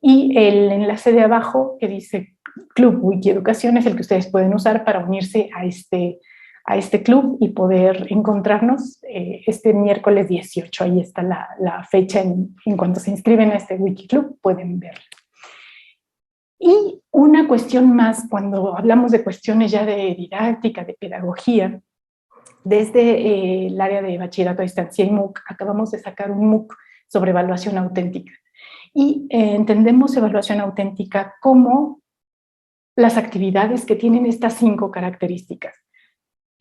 Speaker 1: y el enlace de abajo que dice Club Wikieducación es el que ustedes pueden usar para unirse a este club y poder encontrarnos este miércoles 18. Ahí está la fecha, en cuanto se inscriben a este Wikiclub pueden verla. Y una cuestión más, cuando hablamos de cuestiones ya de didáctica, de pedagogía, desde el área de bachillerato a distancia y MOOC, acabamos de sacar un MOOC sobre evaluación auténtica. Y entendemos evaluación auténtica como las actividades que tienen estas 5 características.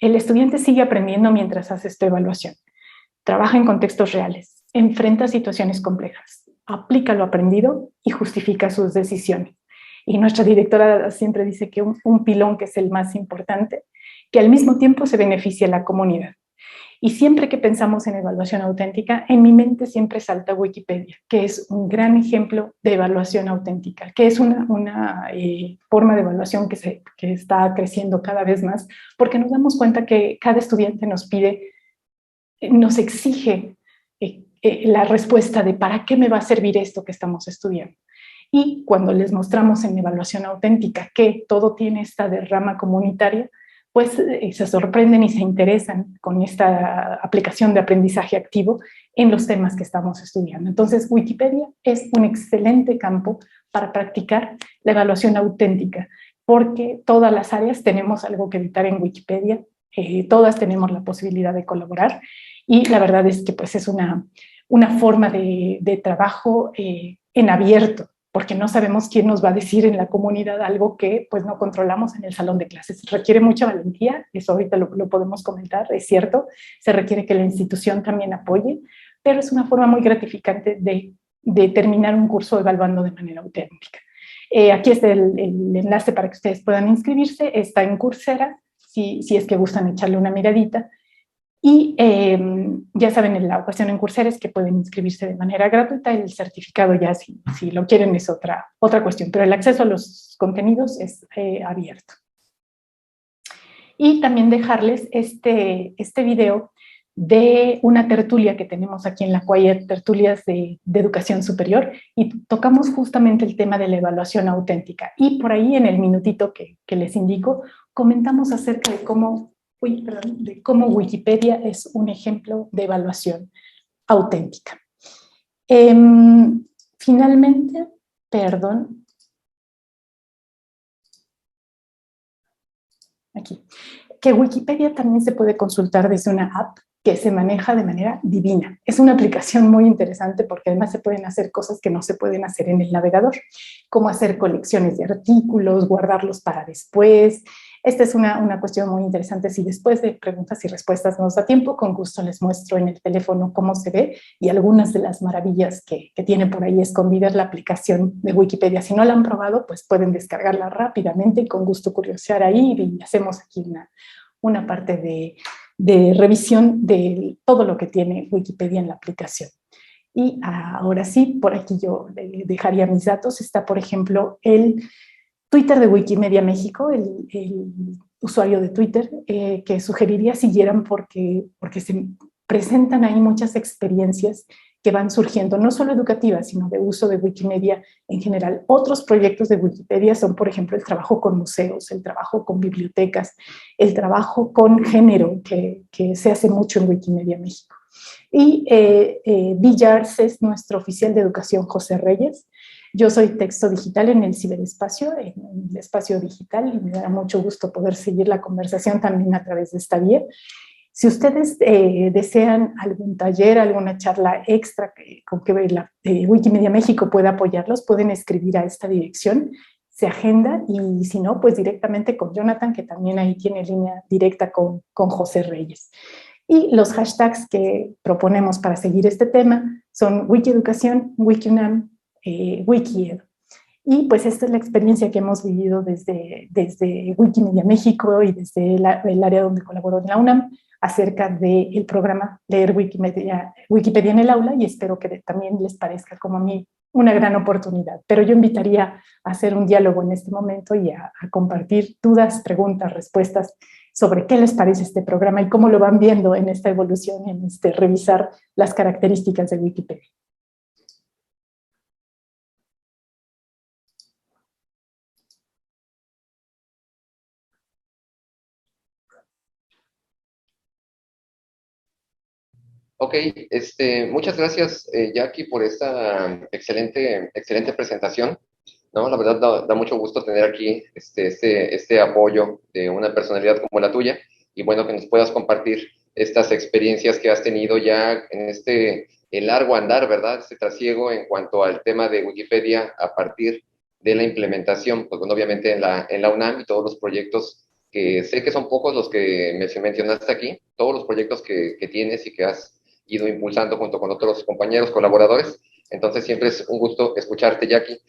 Speaker 1: El estudiante sigue aprendiendo mientras hace esta evaluación. Trabaja en contextos reales, enfrenta situaciones complejas, aplica lo aprendido y justifica sus decisiones. Y nuestra directora siempre dice que un pilón que es el más importante, que al mismo tiempo se beneficia a la comunidad. Y siempre que pensamos en evaluación auténtica, en mi mente siempre salta Wikipedia, que es un gran ejemplo de evaluación auténtica, que es una forma de evaluación que está creciendo cada vez más, porque nos damos cuenta que cada estudiante nos exige la respuesta de ¿para qué me va a servir esto que estamos estudiando? Y cuando les mostramos en evaluación auténtica que todo tiene esta derrama comunitaria, pues se sorprenden y se interesan con esta aplicación de aprendizaje activo en los temas que estamos estudiando. Entonces, Wikipedia es un excelente campo para practicar la evaluación auténtica, porque todas las áreas tenemos algo que editar en Wikipedia, todas tenemos la posibilidad de colaborar, y la verdad es que pues es una forma de trabajo en abierto, porque no sabemos quién nos va a decir en la comunidad algo que pues no controlamos en el salón de clases. Requiere mucha valentía, eso ahorita lo podemos comentar, es cierto, se requiere que la institución también apoye, pero es una forma muy gratificante de terminar un curso evaluando de manera auténtica. Aquí está el enlace para que ustedes puedan inscribirse, está en Coursera, si es que gustan echarle una miradita. Y ya saben, la ocasión en Coursera es que pueden inscribirse de manera gratuita, el certificado ya si lo quieren es otra cuestión, pero el acceso a los contenidos es abierto. Y también dejarles este video de una tertulia que tenemos aquí en la Quiet, tertulias de educación superior, y tocamos justamente el tema de la evaluación auténtica. Y por ahí en el minutito que les indico, comentamos acerca de cómo Wikipedia es un ejemplo de evaluación auténtica. Finalmente, perdón, aquí, que Wikipedia también se puede consultar desde una app que se maneja de manera divina. Es una aplicación muy interesante porque además se pueden hacer cosas que no se pueden hacer en el navegador, como hacer colecciones de artículos, guardarlos para después. Esta es una cuestión muy interesante. Si después de preguntas y respuestas nos da tiempo, con gusto les muestro en el teléfono cómo se ve y algunas de las maravillas que tiene por ahí escondidas la aplicación de Wikipedia. Si no la han probado, pues pueden descargarla rápidamente y con gusto curiosear ahí, y hacemos aquí una parte de revisión de todo lo que tiene Wikipedia en la aplicación. Y ahora sí, por aquí yo dejaría mis datos. Está, por ejemplo, el Twitter de Wikimedia México, el usuario de Twitter, que sugeriría siguieran porque se presentan ahí muchas experiencias que van surgiendo, no solo educativas, sino de uso de Wikimedia en general. Otros proyectos de Wikipedia son, por ejemplo, el trabajo con museos, el trabajo con bibliotecas, el trabajo con género, que se hace mucho en Wikimedia México. Y Villars es nuestro oficial de educación, José Reyes. Yo soy texto digital en el ciberespacio, en el espacio digital, y me da mucho gusto poder seguir la conversación también a través de esta vía. Si ustedes desean algún taller, alguna charla extra con que Wikimedia México pueda apoyarlos, pueden escribir a esta dirección, se agenda, y si no, pues directamente con Jonathan, que también ahí tiene línea directa con José Reyes. Y los hashtags que proponemos para seguir este tema son Wikieducación, Wikiunam, Wikiedu. Y pues esta es la experiencia que hemos vivido desde Wikimedia México y desde el área donde colaboro en la UNAM acerca del programa Leer Wikipedia en el aula, y espero que también les parezca como a mí una gran oportunidad. Pero yo invitaría a hacer un diálogo en este momento y a compartir dudas, preguntas, respuestas sobre qué les parece este programa y cómo lo van viendo en esta evolución y en revisar las características de Wikipedia.
Speaker 2: Ok, muchas gracias, Jackie, por esta excelente presentación, ¿no? La verdad da mucho gusto tener aquí este apoyo de una personalidad como la tuya, y bueno, que nos puedas compartir estas experiencias que has tenido ya en el largo andar, ¿verdad? Este trasiego en cuanto al tema de Wikipedia a partir de la implementación, pues bueno, obviamente en la UNAM, y todos los proyectos que sé que son pocos los que mencionaste aquí, todos los proyectos que tienes y que has ido impulsando junto con otros compañeros, colaboradores. Entonces siempre es un gusto escucharte, Jackie.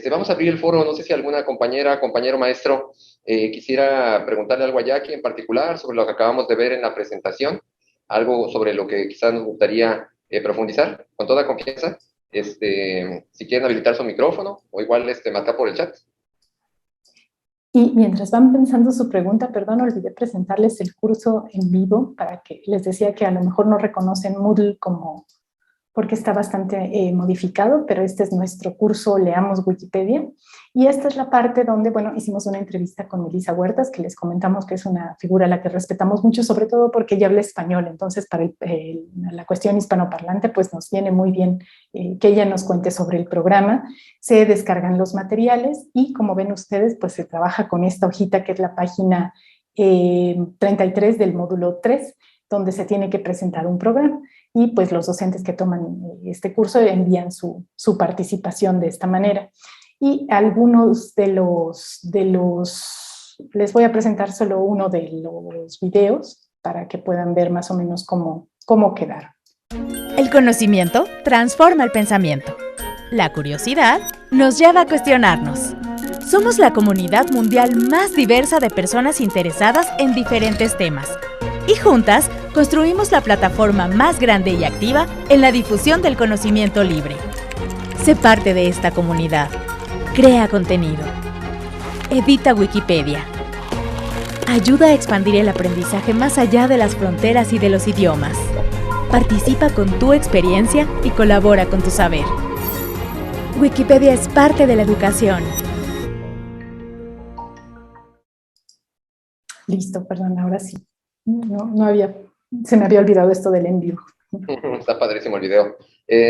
Speaker 2: Vamos a abrir el foro, no sé si alguna compañera, compañero, maestro, quisiera preguntarle algo a Jackie en particular sobre lo que acabamos de ver en la presentación, algo sobre lo que quizás nos gustaría profundizar, con toda confianza. Si quieren habilitar su micrófono, o igual marcar por el chat.
Speaker 1: Y mientras van pensando su pregunta, perdón, olvidé presentarles el curso en vivo, para que les decía que a lo mejor no reconocen Moodle porque está bastante modificado, pero este es nuestro curso Leamos Wikipedia, y esta es la parte donde, bueno, hicimos una entrevista con Melissa Huertas, que les comentamos que es una figura a la que respetamos mucho, sobre todo porque ella habla español, entonces para la cuestión hispanoparlante, pues nos viene muy bien que ella nos cuente sobre el programa. Se descargan los materiales y, como ven ustedes, pues se trabaja con esta hojita que es la página 33 del módulo 3, donde se tiene que presentar un programa, y pues los docentes que toman este curso envían su participación de esta manera. Y algunos les voy a presentar solo uno de los videos para que puedan ver más o menos cómo quedaron.
Speaker 3: El conocimiento transforma el pensamiento. La curiosidad nos lleva a cuestionarnos. Somos la comunidad mundial más diversa de personas interesadas en diferentes temas. Y juntas construimos la plataforma más grande y activa en la difusión del conocimiento libre. Sé parte de esta comunidad. Crea contenido. Edita Wikipedia. Ayuda a expandir el aprendizaje más allá de las fronteras y de los idiomas. Participa con tu experiencia y colabora con tu saber. Wikipedia es parte de la educación.
Speaker 1: Listo, perdón, ahora sí. Se me había olvidado esto del en vivo.
Speaker 2: Está padrísimo el video.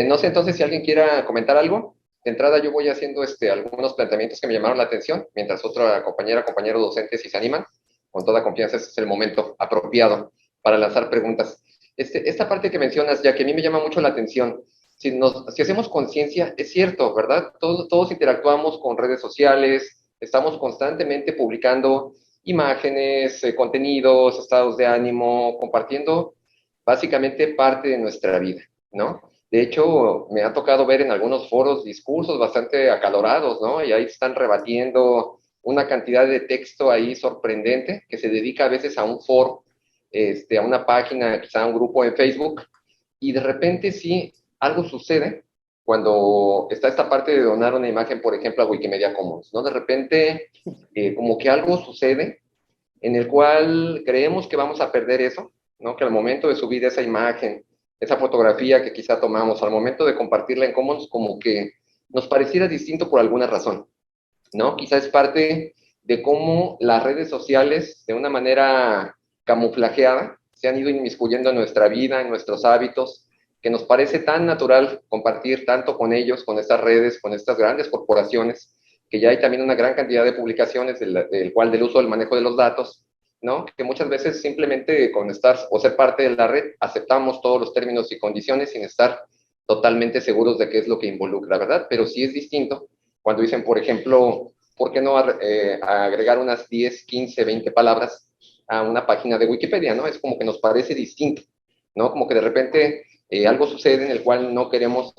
Speaker 2: No sé entonces si alguien quiera comentar algo. De entrada yo voy haciendo algunos planteamientos que me llamaron la atención, mientras otra compañero docente, si se animan, con toda confianza, este es el momento apropiado para lanzar preguntas. Esta parte que mencionas, ya que a mí me llama mucho la atención, si hacemos conciencia, es cierto, ¿verdad? Todos interactuamos con redes sociales, estamos constantemente publicando imágenes, contenidos, estados de ánimo, compartiendo básicamente parte de nuestra vida, ¿no? De hecho, me ha tocado ver en algunos foros discursos bastante acalorados, ¿no? Y ahí están rebatiendo una cantidad de texto ahí sorprendente que se dedica a veces a un foro, a una página, quizá a un grupo en Facebook, y de repente sí, algo sucede cuando está esta parte de donar una imagen, por ejemplo, a Wikimedia Commons, ¿no? De repente, como que algo sucede en el cual creemos que vamos a perder eso, ¿no? Que al momento de subir esa imagen, esa fotografía que quizá tomamos, al momento de compartirla en Commons, como que nos pareciera distinto por alguna razón, ¿no? Quizá es parte de cómo las redes sociales, de una manera camuflajeada, se han ido inmiscuyendo en nuestra vida, en nuestros hábitos, que nos parece tan natural compartir tanto con ellos, con estas redes, con estas grandes corporaciones, que ya hay también una gran cantidad de publicaciones del uso del manejo de los datos, ¿no? Que muchas veces simplemente con estar o ser parte de la red aceptamos todos los términos y condiciones sin estar totalmente seguros de qué es lo que involucra, ¿verdad? Pero sí es distinto cuando dicen, por ejemplo, ¿por qué no agregar unas 10, 15, 20 palabras a una página de Wikipedia, ¿no? Es como que nos parece distinto, ¿no? Como que de repente algo sucede en el cual no queremos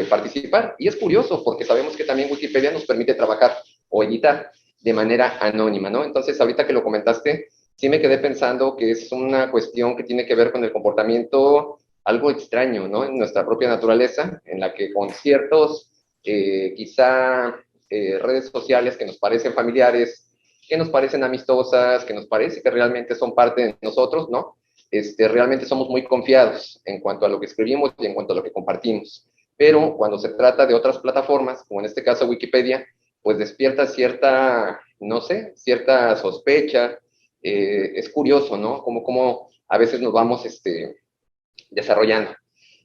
Speaker 2: participar. Y es curioso porque sabemos que también Wikipedia nos permite trabajar o editar de manera anónima, ¿no? Entonces, ahorita que lo comentaste, sí me quedé pensando que es una cuestión que tiene que ver con el comportamiento algo extraño, ¿no? En nuestra propia naturaleza, en la que con ciertos, quizá, redes sociales que nos parecen familiares, que nos parecen amistosas, que nos parece que realmente son parte de nosotros, ¿no? Realmente somos muy confiados en cuanto a lo que escribimos y en cuanto a lo que compartimos. Pero cuando se trata de otras plataformas, como en este caso Wikipedia, pues despierta cierta, no sé, cierta sospecha. Es curioso, ¿no? Como a veces nos vamos desarrollando.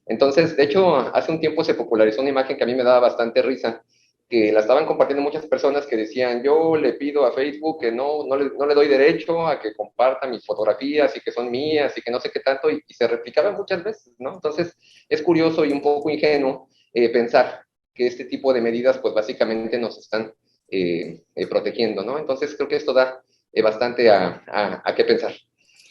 Speaker 2: Entonces, de hecho, hace un tiempo se popularizó una imagen que a mí me daba bastante risa, que la estaban compartiendo muchas personas que decían, yo le pido a Facebook que no le doy derecho a que comparta mis fotografías y que son mías y que no sé qué tanto, y se replicaba muchas veces, ¿no? Entonces, es curioso y un poco ingenuo pensar que este tipo de medidas, pues básicamente nos están protegiendo, ¿no? Entonces, creo que esto da bastante a qué pensar.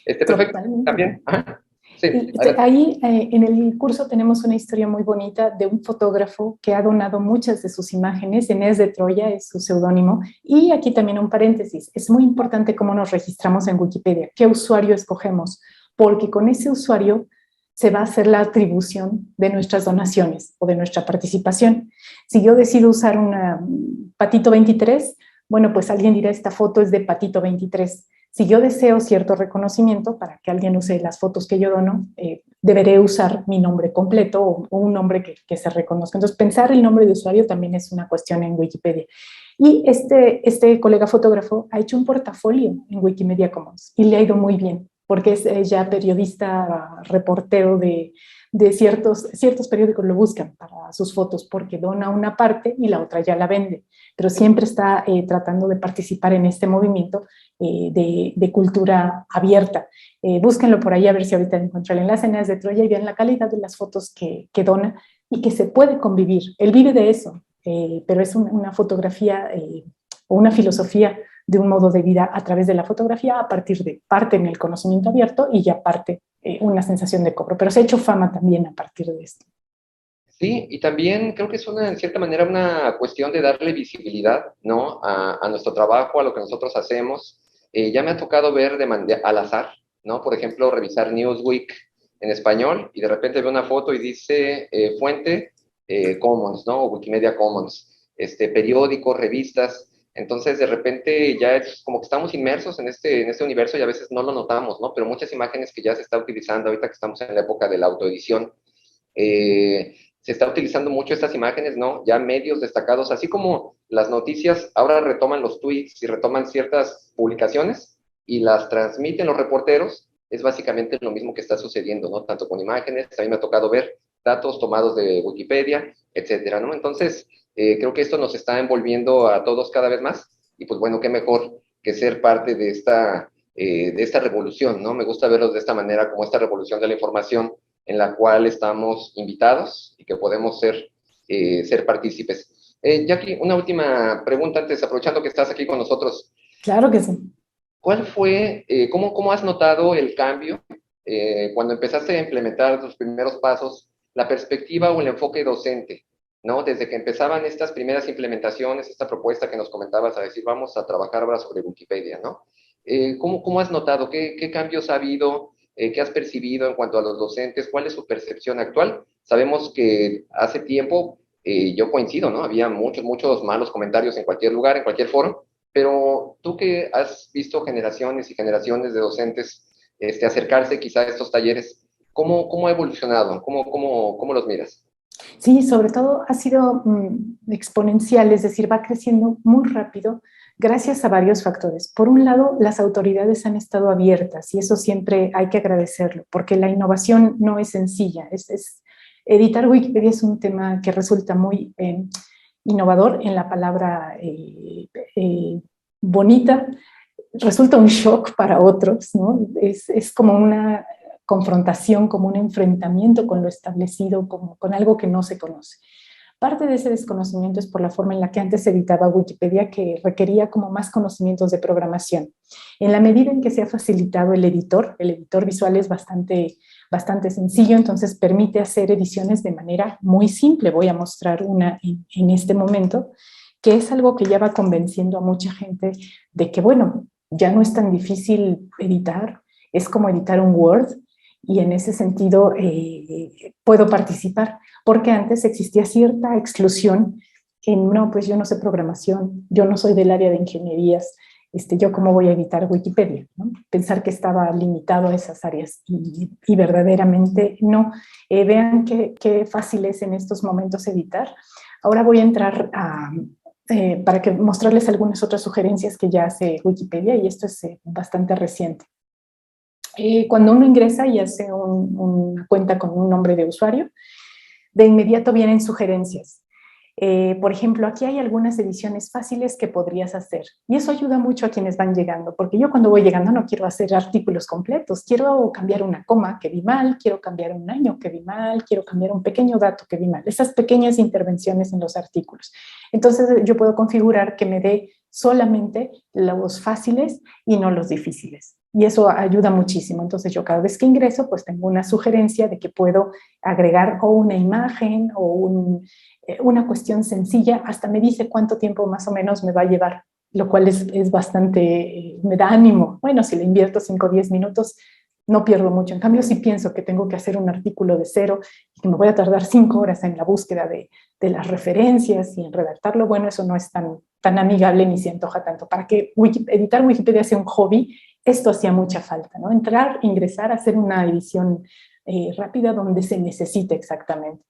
Speaker 2: Perfecto,
Speaker 1: Totalmente.
Speaker 2: también. Ajá. Sí,
Speaker 1: Y
Speaker 2: adelante.
Speaker 1: ahí en el curso tenemos una historia muy bonita de un fotógrafo que ha donado muchas de sus imágenes. Enes de Troya es su seudónimo. Y aquí también un paréntesis. Es muy importante cómo nos registramos en Wikipedia, qué usuario escogemos, porque con ese usuario se va a hacer la atribución de nuestras donaciones o de nuestra participación. Si yo decido usar una Patito 23, bueno, pues alguien dirá, esta foto es de Patito 23. Si yo deseo cierto reconocimiento para que alguien use las fotos que yo dono, deberé usar mi nombre completo o un nombre que se reconozca. Entonces, pensar el nombre de usuario también es una cuestión en Wikipedia. Y este colega fotógrafo ha hecho un portafolio en Wikimedia Commons y le ha ido muy bien, porque es ya periodista, reportero de ciertos periódicos lo buscan para sus fotos porque dona una parte y la otra ya la vende, pero siempre está tratando de participar en este movimiento de cultura abierta. Búsquenlo por ahí a ver si ahorita encuentran el enlace en Enes de Troya y vean la calidad de las fotos que dona y que se puede convivir. Él vive de eso, pero es una fotografía o una filosofía de un modo de vida a través de la fotografía a partir de parte en el conocimiento abierto y ya parte una sensación de cobro, pero se ha hecho fama también a partir de esto.
Speaker 2: Sí, y también creo que es en cierta manera, una cuestión de darle visibilidad, ¿no? A nuestro trabajo, a lo que nosotros hacemos. Ya me ha tocado ver al azar, ¿no? Por ejemplo, revisar Newsweek en español y de repente veo una foto y dice fuente Commons, ¿no? O Wikimedia Commons, periódicos, revistas. Entonces, de repente ya es como que estamos inmersos en este universo y a veces no lo notamos, ¿no? Pero muchas imágenes que ya se está utilizando ahorita que estamos en la época de la autoedición, se está utilizando mucho estas imágenes, ¿no? Ya medios destacados, así como las noticias ahora retoman los tweets y retoman ciertas publicaciones y las transmiten los reporteros, es básicamente lo mismo que está sucediendo, ¿no? Tanto con imágenes, a mí me ha tocado ver datos tomados de Wikipedia, etcétera, ¿no? Entonces, creo que esto nos está envolviendo a todos cada vez más y pues bueno, qué mejor que ser parte de esta revolución, ¿no? Me gusta verlos de esta manera, como esta revolución de la información en la cual estamos invitados y que podemos ser partícipes. Jackie, una última pregunta antes, aprovechando que estás aquí con nosotros.
Speaker 1: Claro que sí.
Speaker 2: ¿Cuál fue, cómo has notado el cambio cuando empezaste a implementar tus primeros pasos, la perspectiva o el enfoque docente, ¿no? Desde que empezaban estas primeras implementaciones, esta propuesta que nos comentabas a decir, vamos a trabajar ahora sobre Wikipedia, ¿no? ¿Cómo has notado? ¿Qué cambios ha habido? ¿Qué has percibido en cuanto a los docentes? ¿Cuál es su percepción actual? Sabemos que hace tiempo, yo coincido, ¿no? Había muchos malos comentarios en cualquier lugar, en cualquier foro, pero tú que has visto generaciones y generaciones de docentes acercarse quizá a estos talleres, ¿cómo ha evolucionado? ¿Cómo los miras?
Speaker 1: Sí, sobre todo ha sido exponencial, es decir, va creciendo muy rápido gracias a varios factores. Por un lado, las autoridades han estado abiertas y eso siempre hay que agradecerlo, porque la innovación no es sencilla. Editar Wikipedia es un tema que resulta muy innovador en la palabra bonita. resulta un shock para otros, ¿no? Es como una confrontación, como un enfrentamiento con lo establecido, como con algo que no se conoce. Parte de ese desconocimiento es por la forma en la que antes se editaba Wikipedia, que requería como más conocimientos de programación. En la medida en que se ha facilitado el editor visual es bastante sencillo, entonces permite hacer ediciones de manera muy simple. Voy a mostrar una en este momento, que es algo que ya va convenciendo a mucha gente de que, bueno, ya no es tan difícil editar, es como editar un Word, y en ese sentido puedo participar, porque antes existía cierta exclusión en, no, pues yo no sé programación, yo no soy del área de ingenierías, yo cómo voy a editar Wikipedia, ¿no? Pensar que estaba limitado a esas áreas y verdaderamente no. Vean qué fácil es en estos momentos editar. Ahora voy a entrar para mostrarles algunas otras sugerencias que ya hace Wikipedia, y esto es bastante reciente. Cuando uno ingresa y hace una cuenta con un nombre de usuario, de inmediato vienen sugerencias. Por ejemplo, aquí hay algunas ediciones fáciles que podrías hacer, y eso ayuda mucho a quienes van llegando, porque yo cuando voy llegando no quiero hacer artículos completos, quiero cambiar una coma que vi mal, quiero cambiar un año que vi mal, quiero cambiar un pequeño dato que vi mal, esas pequeñas intervenciones en los artículos. Entonces yo puedo configurar que me dé solamente los fáciles y no los difíciles. Y eso ayuda muchísimo. Entonces yo cada vez que ingreso, pues tengo una sugerencia de que puedo agregar o una imagen o una cuestión sencilla. Hasta me dice cuánto tiempo más o menos me va a llevar, lo cual es bastante, me da ánimo. Bueno, si le invierto 5 o 10 minutos, no pierdo mucho. En cambio, si pienso que tengo que hacer un artículo de cero y que me voy a tardar 5 horas en la búsqueda de las referencias y en redactarlo, bueno, eso no es tan amigable ni se antoja tanto. Para que editar Wikipedia sea un hobby, esto hacía mucha falta, ¿no? Entrar, ingresar, hacer una edición rápida donde se necesite exactamente.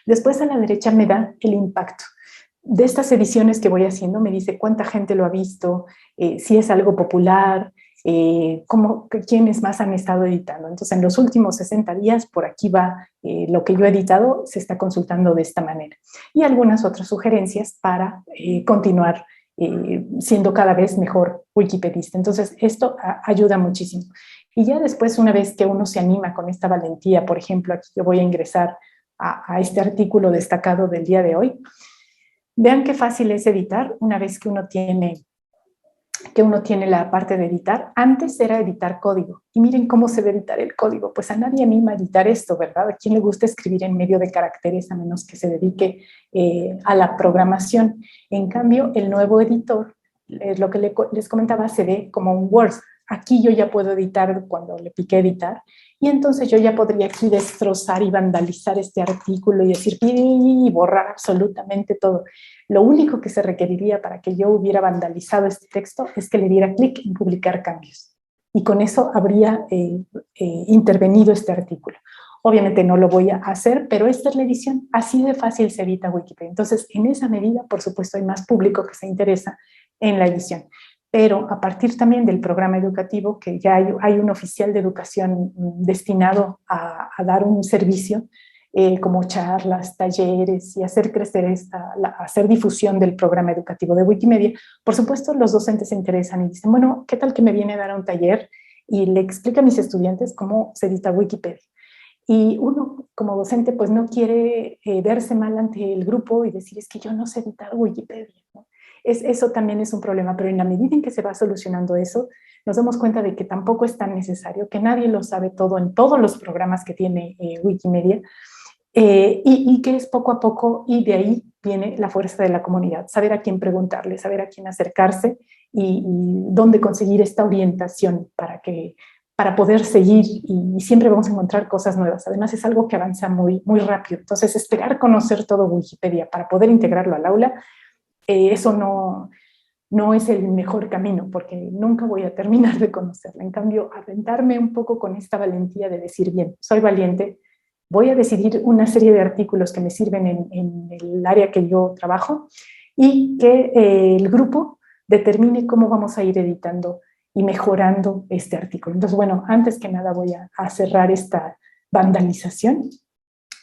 Speaker 1: Después a la derecha me da el impacto. De estas ediciones que voy haciendo me dice cuánta gente lo ha visto, si es algo popular, quiénes más han estado editando. Entonces, en los últimos 60 días, por aquí va lo que yo he editado, se está consultando de esta manera. Y algunas otras sugerencias para continuar siendo cada vez mejor wikipedista. Entonces, esto ayuda muchísimo. Y ya después, una vez que uno se anima con esta valentía, por ejemplo, aquí yo voy a ingresar a este artículo destacado del día de hoy. Vean qué fácil es editar una vez que uno tiene la parte de editar. Antes era editar código. Y miren cómo se ve editar el código. Pues a nadie anima a editar esto, ¿verdad? ¿A quién le gusta escribir en medio de caracteres a menos que se dedique a la programación? En cambio, el nuevo editor, lo que les comentaba, se ve como un Word. Aquí yo ya puedo editar cuando le piqué editar, y entonces yo ya podría aquí destrozar y vandalizar este artículo y decir y borrar absolutamente todo. Lo único que se requeriría para que yo hubiera vandalizado este texto es que le diera clic en publicar cambios. Y con eso habría intervenido este artículo. Obviamente no lo voy a hacer, pero esta es la edición. Así de fácil se edita Wikipedia. Entonces, en esa medida, por supuesto, hay más público que se interesa en la edición. Pero a partir también del programa educativo, que ya hay un oficial de educación destinado a dar un servicio, como charlas, talleres y hacer crecer hacer difusión del programa educativo de Wikimedia. Por supuesto, los docentes se interesan y dicen, bueno, ¿qué tal que me viene a dar un taller y le explica a mis estudiantes cómo se edita Wikipedia? Y uno, como docente, pues no quiere verse mal ante el grupo y decir, es que yo no sé editar Wikipedia, ¿no? Eso también es un problema, pero en la medida en que se va solucionando eso, nos damos cuenta de que tampoco es tan necesario, que nadie lo sabe todo en todos los programas que tiene Wikimedia, y que es poco a poco, y de ahí viene la fuerza de la comunidad, saber a quién preguntarle, saber a quién acercarse y dónde conseguir esta orientación para poder seguir, y siempre vamos a encontrar cosas nuevas. Además es algo que avanza muy, muy rápido, entonces esperar conocer todo Wikipedia para poder integrarlo al aula, eso no es el mejor camino, porque nunca voy a terminar de conocerla. En cambio, aventarme un poco con esta valentía de decir, bien, soy valiente, voy a decidir una serie de artículos que me sirven en el área que yo trabajo, y que el grupo determine cómo vamos a ir editando y mejorando este artículo. Entonces, bueno, antes que nada voy a cerrar esta vandalización.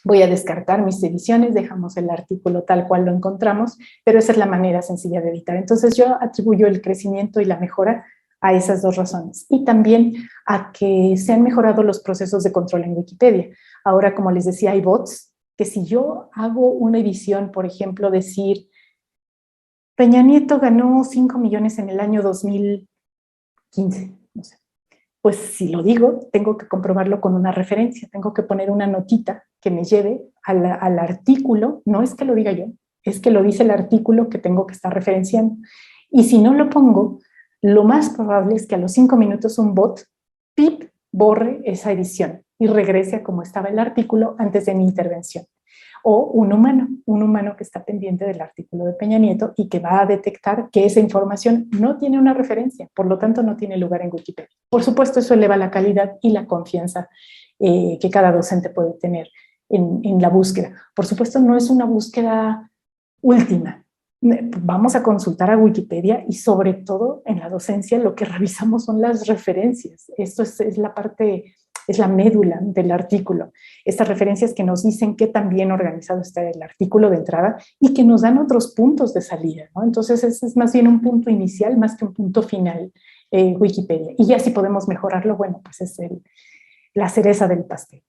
Speaker 1: Voy a descartar mis ediciones, dejamos el artículo tal cual lo encontramos, pero esa es la manera sencilla de editar. Entonces yo atribuyo el crecimiento y la mejora a esas dos razones. Y también a que se han mejorado los procesos de control en Wikipedia. Ahora, como les decía, hay bots que si yo hago una edición, por ejemplo, decir, Peña Nieto ganó 5 millones en el año 2015, no sé. Pues si lo digo, tengo que comprobarlo con una referencia, tengo que poner una notita que me lleve al artículo, no es que lo diga yo, es que lo dice el artículo que tengo que estar referenciando. Y si no lo pongo, lo más probable es que a los 5 minutos un bot, pip, borre esa edición y regrese a como estaba el artículo antes de mi intervención. O un humano que está pendiente del artículo de Peña Nieto y que va a detectar que esa información no tiene una referencia, por lo tanto no tiene lugar en Wikipedia. Por supuesto, eso eleva la calidad y la confianza que cada docente puede tener en la búsqueda. Por supuesto, no es una búsqueda última. Vamos a consultar a Wikipedia y sobre todo en la docencia lo que revisamos son las referencias. Esto es la parte, es la médula del artículo. Estas referencias que nos dicen qué tan bien organizado está el artículo de entrada y que nos dan otros puntos de salida, ¿no? Entonces es más bien un punto inicial más que un punto final Wikipedia. Y ya si podemos mejorarlo, bueno, pues es la cereza del pastel.